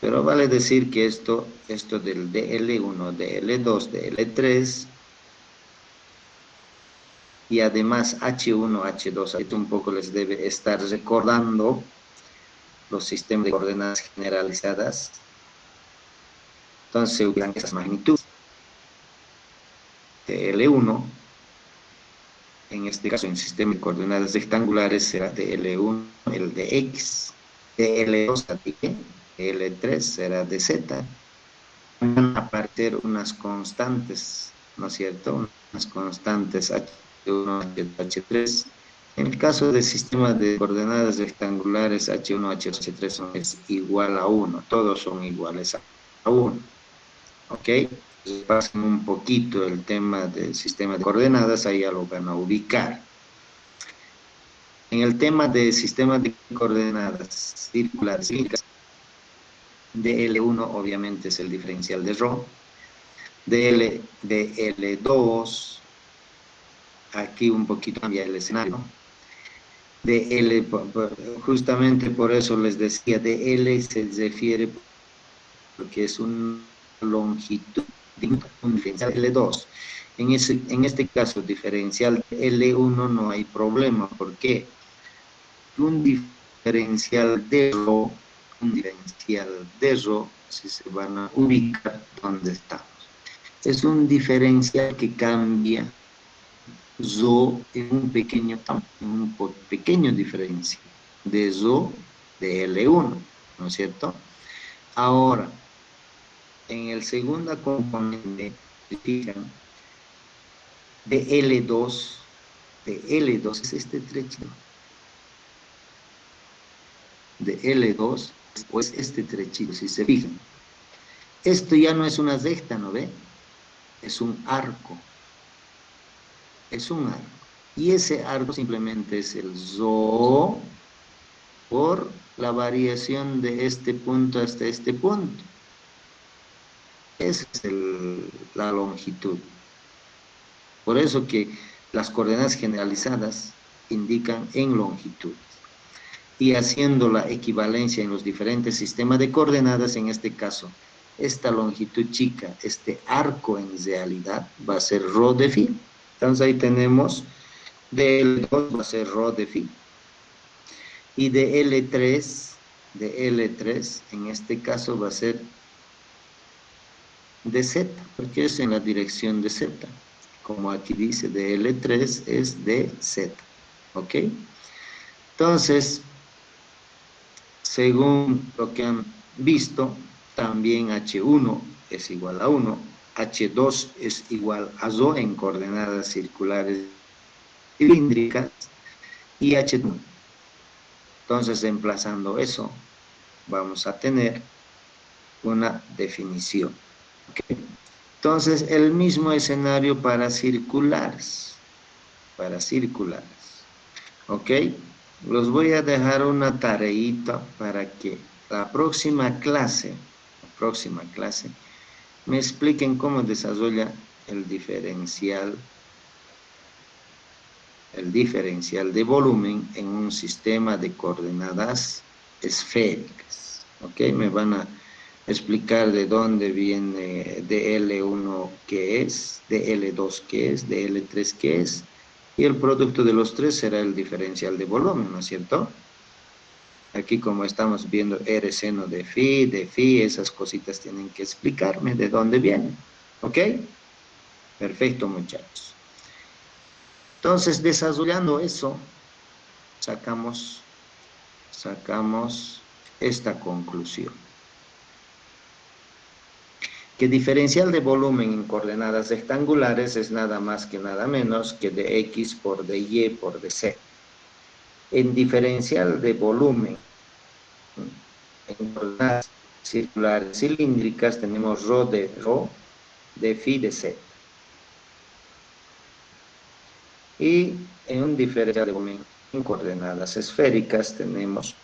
Pero vale decir que esto del DL1, DL2, DL3, y además H1, H2, ahorita un poco les debe estar recordando los sistemas de coordenadas generalizadas. Entonces se utilizan esas magnitudes de L1, en este caso en sistema de coordenadas rectangulares será de L1 el de X, de L2 a de Y, de L3 será de Z. Van a aparecer unas constantes, ¿no es cierto? Unas constantes H1, H2, H3. En el caso del sistema de coordenadas rectangulares H1, H2, H3 es igual a 1, todos son iguales a 1. ¿Ok? Pasen un poquito el tema del sistema de coordenadas, ahí ya lo van a ubicar. En el tema del sistema de coordenadas circulares, de L1 obviamente es el diferencial de ρ, de L2, aquí un poquito cambia el escenario, de L, justamente por eso les decía, de L se refiere porque es una longitud, un diferencial de L2. En este caso, diferencial de L1 no hay problema, porque un diferencial de ρ, si se van a ubicar donde estamos, es un diferencial que cambia ρ en un pequeño diferencia de ρ de L1, ¿no es cierto? Ahora, en el segundo componente, fijan, de L2 es este trechito, de L2 pues este trechito, si se fijan, esto ya no es una recta, ¿no ve? Es un arco, y ese arco simplemente es el ρ por la variación de este punto hasta este punto. Esa es la longitud. Por eso que las coordenadas generalizadas indican en longitud. Y haciendo la equivalencia en los diferentes sistemas de coordenadas, en este caso, esta longitud chica, este arco en realidad, va a ser ρ de phi. Entonces ahí tenemos, de L2 va a ser ρ de phi. Y de L3, en este caso va a ser de Z, porque es en la dirección de Z. Como aquí dice, de L3 es de Z. ¿Ok? Entonces, según lo que han visto, también H1 es igual a 1, H2 es igual a ρ en coordenadas circulares cilíndricas, y H1. Entonces, reemplazando eso, vamos a tener una definición. ¿Okay? Entonces, el mismo escenario para circulares. ¿Ok? Los voy a dejar una tareita para que la próxima clase, me expliquen cómo desarrolla el diferencial de volumen en un sistema de coordenadas esféricas. ¿Ok? Me van a explicar de dónde viene de L1 qué es, de L2 qué es, de L3 qué es, y el producto de los tres será el diferencial de volumen, ¿no es cierto? Aquí como estamos viendo R seno de phi, esas cositas tienen que explicarme de dónde vienen. ¿Ok? Perfecto, muchachos. Entonces, desarrollando eso, sacamos esta conclusión. Que diferencial de volumen en coordenadas rectangulares es nada más que nada menos que de X por de Y por de Z. En diferencial de volumen en coordenadas circulares cilíndricas tenemos ρ de phi de Z. Y en un diferencial de volumen en coordenadas esféricas tenemos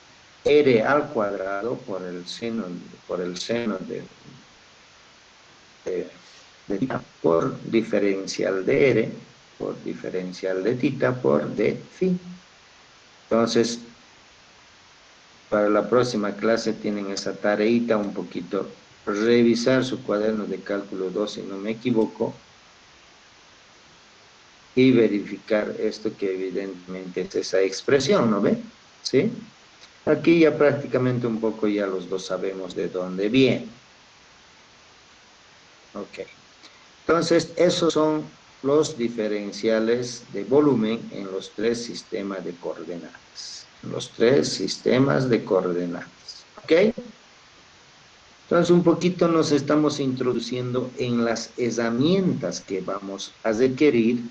R al cuadrado por el seno de θ por diferencial de R por diferencial de θ por d phi. Entonces, para la próxima clase tienen esa tareita un poquito, revisar su cuaderno de cálculo 2 si no me equivoco, y verificar esto que evidentemente es esa expresión, ¿no ve? ¿Sí? Aquí ya prácticamente un poco ya los dos sabemos de dónde viene. Ok. Entonces, esos son los diferenciales de volumen en los tres sistemas de coordenadas. Los tres sistemas de coordenadas. ¿Ok? Entonces, un poquito nos estamos introduciendo en las herramientas que vamos a requerir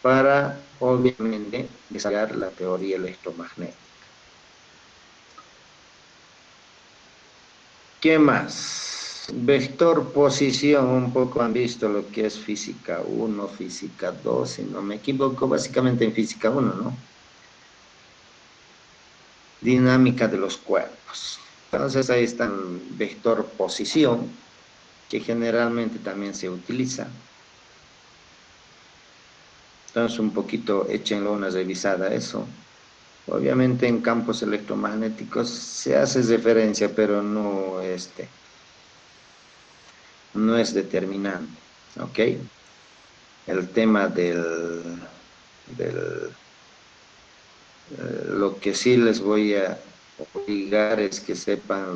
para, obviamente, desarrollar la teoría electromagnética. ¿Qué más? Vector posición, un poco han visto lo que es física 1, física 2, si no me equivoco, básicamente en física 1, ¿no? Dinámica de los cuerpos. Entonces ahí está el vector posición, que generalmente también se utiliza. Entonces un poquito échenlo una revisada a eso. Obviamente en campos electromagnéticos se hace referencia, pero no es determinante. ¿Ok? El tema lo que sí les voy a obligar es que sepan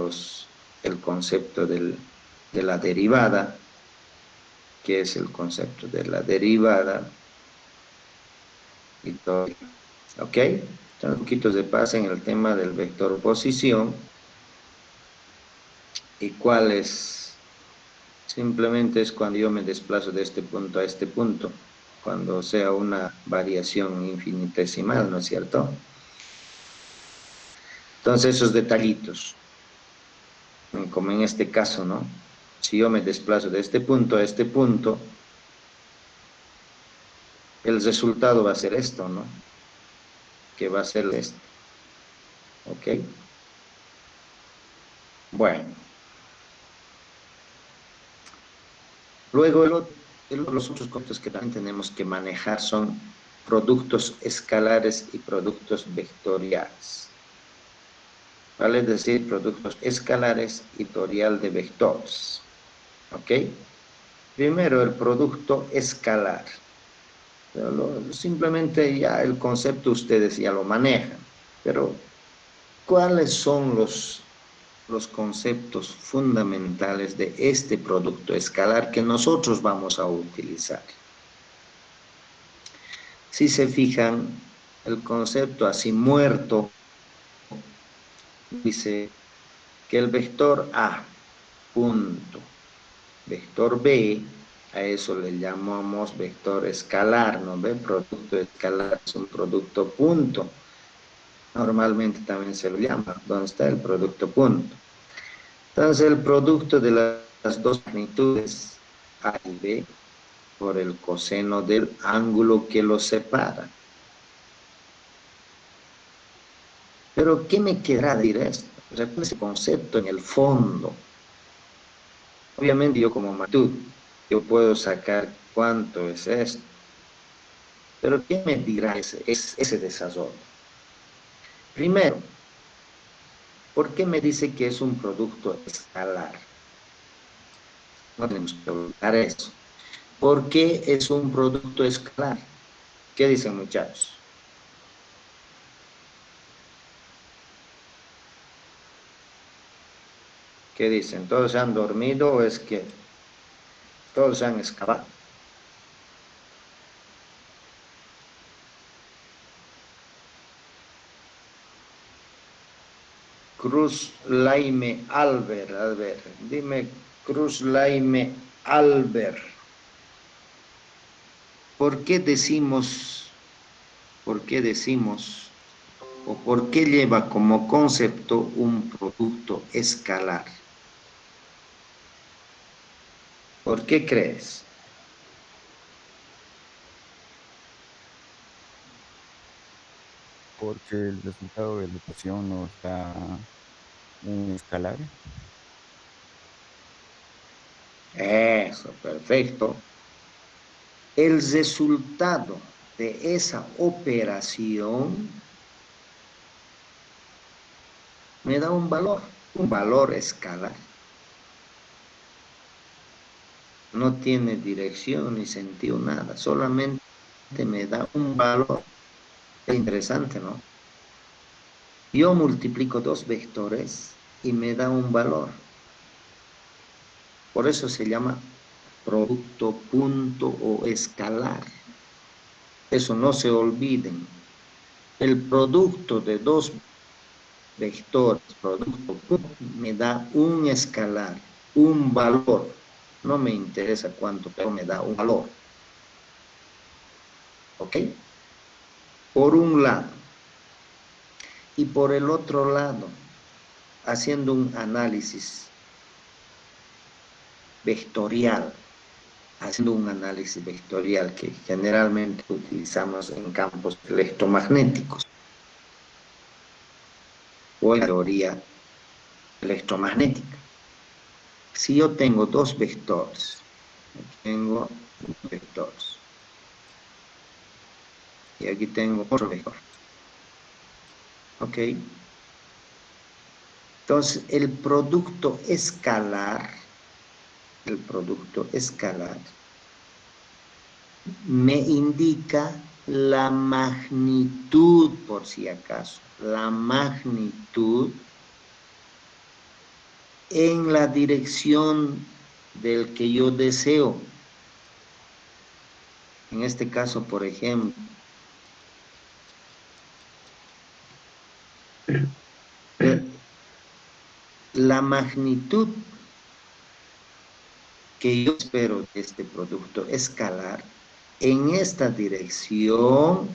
el concepto de la derivada. ¿Qué es el concepto de la derivada? Y todo. ¿Ok? Entonces, un poquito de paz en el tema del vector posición. ¿Y cuál es? Simplemente es cuando yo me desplazo de este punto a este punto, cuando sea una variación infinitesimal, ¿no es cierto? Entonces, esos detallitos, como en este caso, ¿no? Si yo me desplazo de este punto a este punto, el resultado va a ser esto, ¿no? Que va a ser este. ¿Ok? Bueno. Luego, los otros conceptos que también tenemos que manejar son productos escalares y productos vectoriales. ¿Vale? Es decir, productos escalares y vectorial de vectores. ¿Ok? Primero, el producto escalar. Simplemente ya el concepto ustedes ya lo manejan. Pero, ¿cuáles son los conceptos fundamentales de este producto escalar que nosotros vamos a utilizar? Si se fijan, el concepto así muerto dice que el vector A, punto, vector B, a eso le llamamos vector escalar, ¿no ve? Producto escalar es un producto punto. Normalmente también se lo llama, ¿dónde está el producto punto? Entonces el producto de las dos magnitudes A y B por el coseno del ángulo que los separa. Pero ¿qué me quedará decir esto? Recuerden ese concepto en el fondo. Obviamente yo como magnitud, yo puedo sacar cuánto es esto. Pero ¿qué me dirá ese desarrollo? Primero, ¿por qué me dice que es un producto escalar? No tenemos que olvidar eso. ¿Por qué es un producto escalar? ¿Qué dicen, muchachos? ¿Qué dicen? ¿Todos se han dormido o es que todos se han escapado? Cruz Laime Albert, dime Cruz Laime Albert, ¿por qué decimos o por qué lleva como concepto un producto escalar? ¿Por qué crees? Porque el resultado de la ecuación nos da un escalar. Eso, perfecto. El resultado de esa operación me da un valor escalar. No tiene dirección ni sentido, nada, solamente me da un valor. Es interesante, ¿no? Yo multiplico dos vectores y me da un valor. Por eso se llama producto punto o escalar. Eso no se olviden. El producto de dos vectores, producto punto, me da un escalar, un valor. No me interesa cuánto, pero me da un valor. ¿Ok? Por un lado. Y por el otro lado, haciendo un análisis vectorial, que generalmente utilizamos en campos electromagnéticos o en teoría electromagnética. Si yo tengo dos vectores, y aquí tengo otro vector, ¿ok? Entonces, el producto escalar me indica la magnitud, por si acaso, la magnitud en la dirección del que yo deseo. En este caso, por ejemplo, la magnitud que yo espero de este producto escalar en esta dirección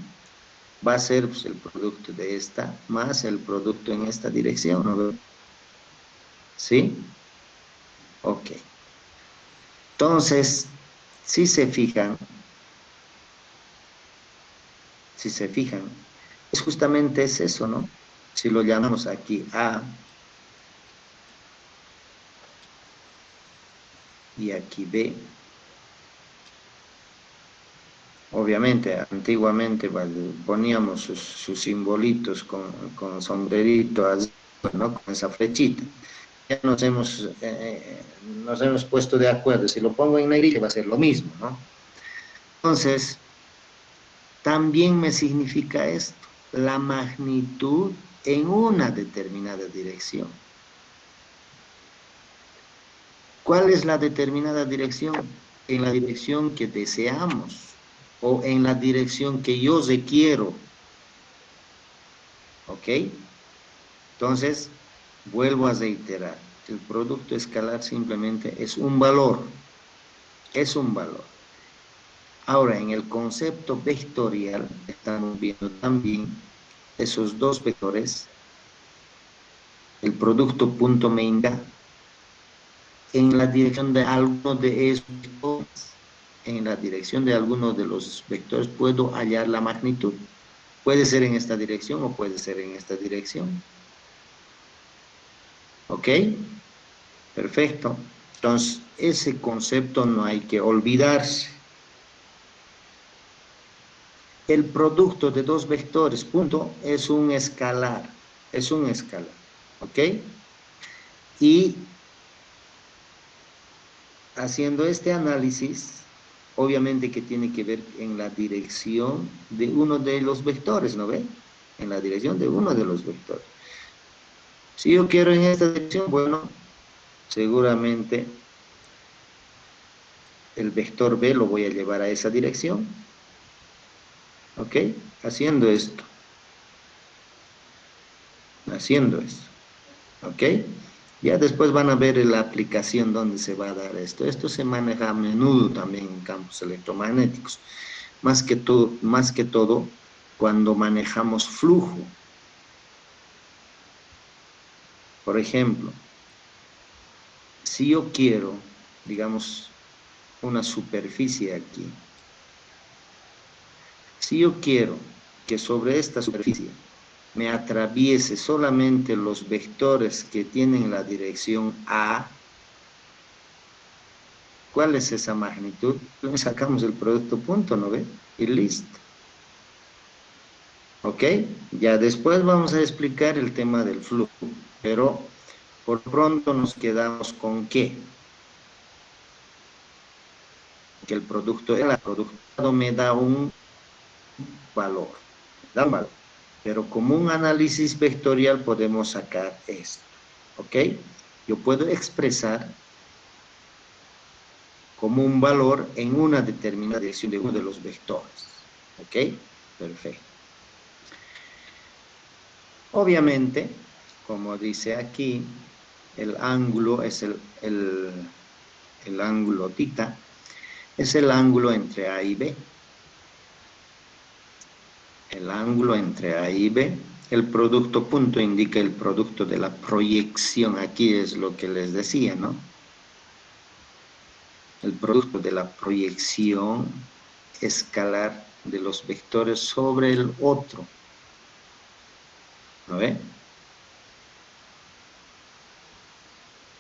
va a ser pues, el producto de esta más el producto en esta dirección, ¿no? ¿Sí? Ok. Entonces, si se fijan, es justamente eso, ¿no? Si lo llamamos aquí A y aquí B, obviamente, antiguamente poníamos sus simbolitos con sombrerito, ¿no? Con esa flechita. Ya nos hemos puesto de acuerdo. Si lo pongo en negrita va a ser lo mismo, ¿no? Entonces, también me significa esto, la magnitud en una determinada dirección. ¿Cuál es la determinada dirección? En la dirección que deseamos o en la dirección que yo requiero. ¿Ok? Entonces, vuelvo a reiterar, el producto escalar simplemente es un valor. Es un valor. Ahora, en el concepto vectorial, estamos viendo también esos dos vectores. El producto punto me indica en la dirección de alguno de esos vectores. En la dirección de alguno de los vectores puedo hallar la magnitud. Puede ser en esta dirección o puede ser en esta dirección. ¿Ok? Perfecto. Entonces, ese concepto no hay que olvidarse. El producto de dos vectores, punto, es un escalar. Es un escalar. ¿Ok? Y haciendo este análisis, obviamente que tiene que ver en la dirección de uno de los vectores, ¿no ve? En la dirección de uno de los vectores. Si yo quiero en esta dirección, bueno, seguramente el vector B lo voy a llevar a esa dirección. ¿Ok? Haciendo esto. ¿Ok? Ya después van a ver la aplicación donde se va a dar esto. Esto se maneja a menudo también en campos electromagnéticos. Más que todo cuando manejamos flujo. Por ejemplo, si yo quiero, digamos, una superficie aquí. Si yo quiero que sobre esta superficie me atraviese solamente los vectores que tienen la dirección A, ¿cuál es esa magnitud? Sacamos el producto punto, ¿no ve? Y listo. ¿Ok? Ya después vamos a explicar el tema del flujo, pero por pronto nos quedamos con ¿qué? Que el producto me da un valor, pero como un análisis vectorial podemos sacar esto, ¿ok? Yo puedo expresar como un valor en una determinada dirección de uno de los vectores. ¿Ok? Perfecto. Obviamente, como dice aquí, el ángulo es el ángulo θ, es el ángulo entre A y B. El ángulo entre A y B. El producto punto indica el producto de la proyección. Aquí es lo que les decía, ¿no? El producto de la proyección escalar de los vectores sobre el otro. ¿No ve?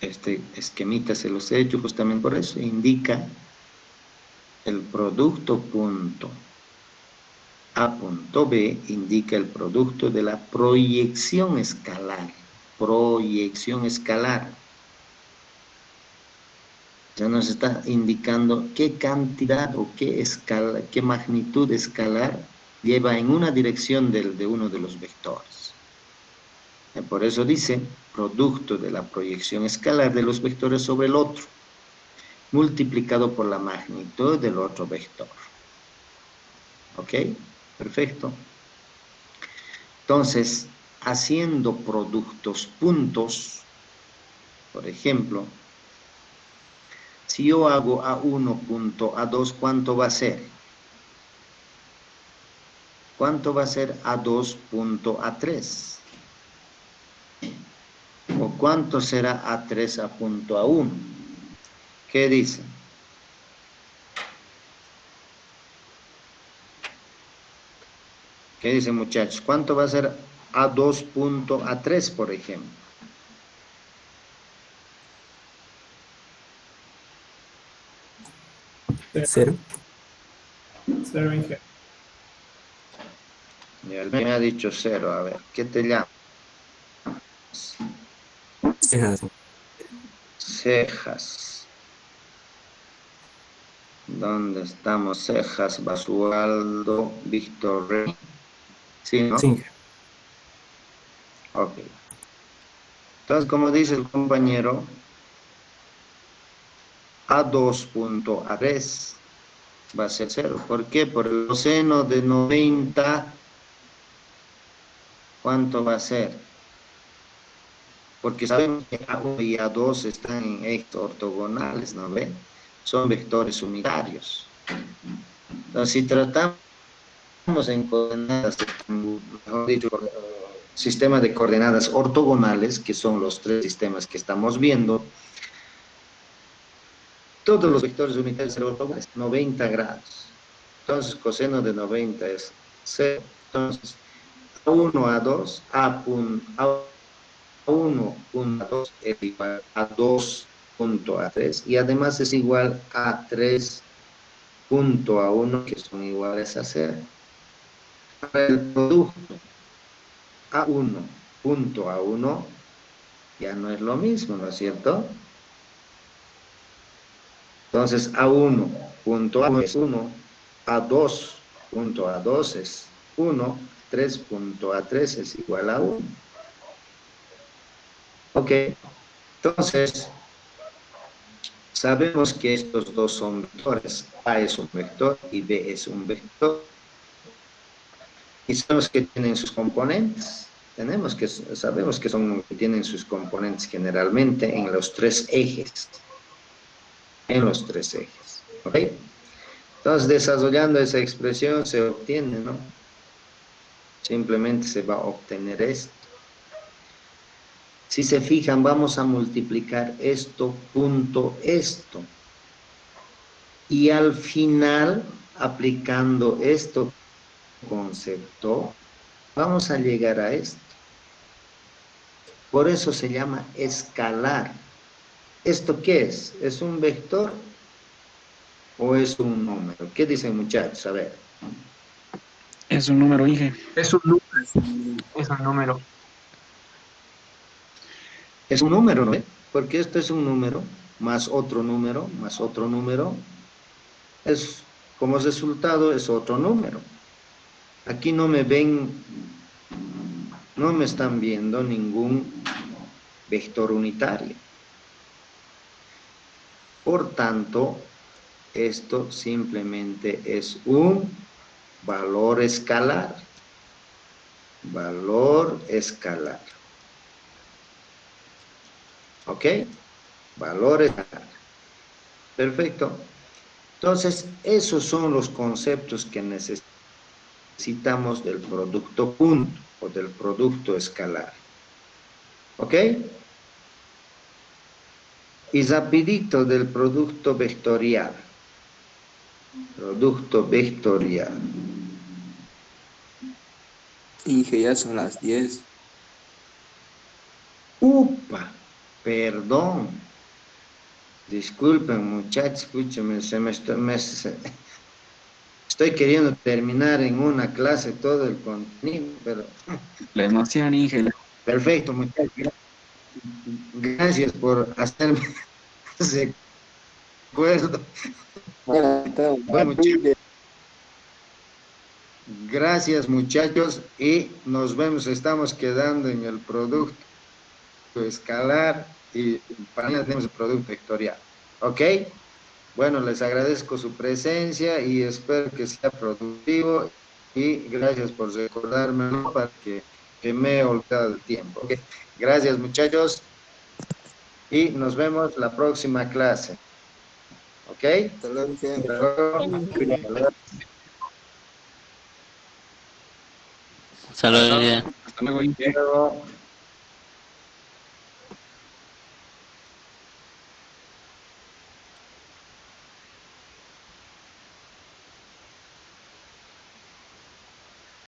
Este esquemita se los he hecho justamente por eso. Indica el producto punto A punto B, indica el producto de la proyección escalar. Proyección escalar. Ya nos está indicando qué cantidad o qué escala, qué magnitud escalar lleva en una dirección de uno de los vectores. Por eso dice, producto de la proyección escalar de los vectores sobre el otro, multiplicado por la magnitud del otro vector. ¿Ok? Perfecto. Entonces, haciendo productos puntos, por ejemplo, si yo hago A1 punto A2, ¿cuánto va a ser? ¿Cuánto va a ser A2 punto A3? ¿O cuánto será A3 a punto A1? ¿Qué dicen? ¿Qué dicen, muchachos? ¿Cuánto va a ser A2 punto A3, por ejemplo? Cero. Cero, Inge. Él me ha dicho 0. A ver, ¿qué te llamas? Cejas. Cejas. ¿Dónde estamos? Cejas, Basualdo, Víctor Rey. ¿Sí, no? Sí. Ok. Entonces, como dice el compañero, A2 punto A3 va a ser 0. ¿Por qué? Por el coseno de 90, ¿cuánto va a ser? Porque sabemos que A1 y A2 están en ejes ortogonales, ¿no ve? Son vectores unitarios. Entonces, si tratamos en coordenadas, mejor dicho, sistemas de coordenadas ortogonales, que son los 3 sistemas que estamos viendo, todos los vectores unitarios serán ortogonales, 90 grados. Entonces, coseno de 90 es 0. Entonces, A1, A2, A1 punto A2 es igual a 2 punto A3, y además es igual a 3 punto A1, que son iguales a 0. Para el producto A1 punto A1 ya no es lo mismo, ¿no es cierto? Entonces, A1 punto A1 es 1, A2 punto A2 es 1, 3 punto A3 es igual a 1. Ok, entonces, sabemos que estos dos son vectores. A es un vector y B es un vector. Y sabemos que tienen sus componentes. Sabemos que tienen sus componentes generalmente en los 3 ejes. En los 3 ejes. ¿Ok? Entonces, desarrollando esa expresión se obtiene, ¿no? Simplemente se va a obtener esto. Si se fijan, vamos a multiplicar esto punto esto. Y al final, aplicando esto concepto, vamos a llegar a esto. Por eso se llama escalar. ¿Esto qué es? ¿Es un vector o es un número? ¿Qué dicen, muchachos? A ver. Es un número, Inge. Es un número. Es un número. Es un número, ¿no? Porque esto es un número, más otro número, más otro número. Como resultado es otro número. Aquí no me ven, no me están viendo ningún vector unitario. Por tanto, esto simplemente es un valor escalar. Valor escalar. ¿Ok? Valor escalar. Perfecto. Entonces, esos son los conceptos que necesitamos del producto punto o del producto escalar. ¿Ok? Y rapidito del producto vectorial. Producto vectorial. Inge, ya son las 10. ¡Upa! Perdón. Disculpen, muchachos, escúchame, estoy queriendo terminar en una clase todo el contenido, pero... La emoción, Inge. Perfecto, muchachos. Gracias por hacerme ese recuerdo. Bueno, gracias, muchachos, y nos vemos. Estamos quedando en el producto escalar y para mañana tenemos el producto vectorial. ¿Ok? Bueno, les agradezco su presencia y espero que sea productivo y gracias por recordarme, ¿no? Para que me he olvidado el tiempo. ¿Okay? Gracias, muchachos, y nos vemos la próxima clase. ¿Ok? Hasta luego, Inge. Hasta luego. Hasta luego, Inge. Hasta luego.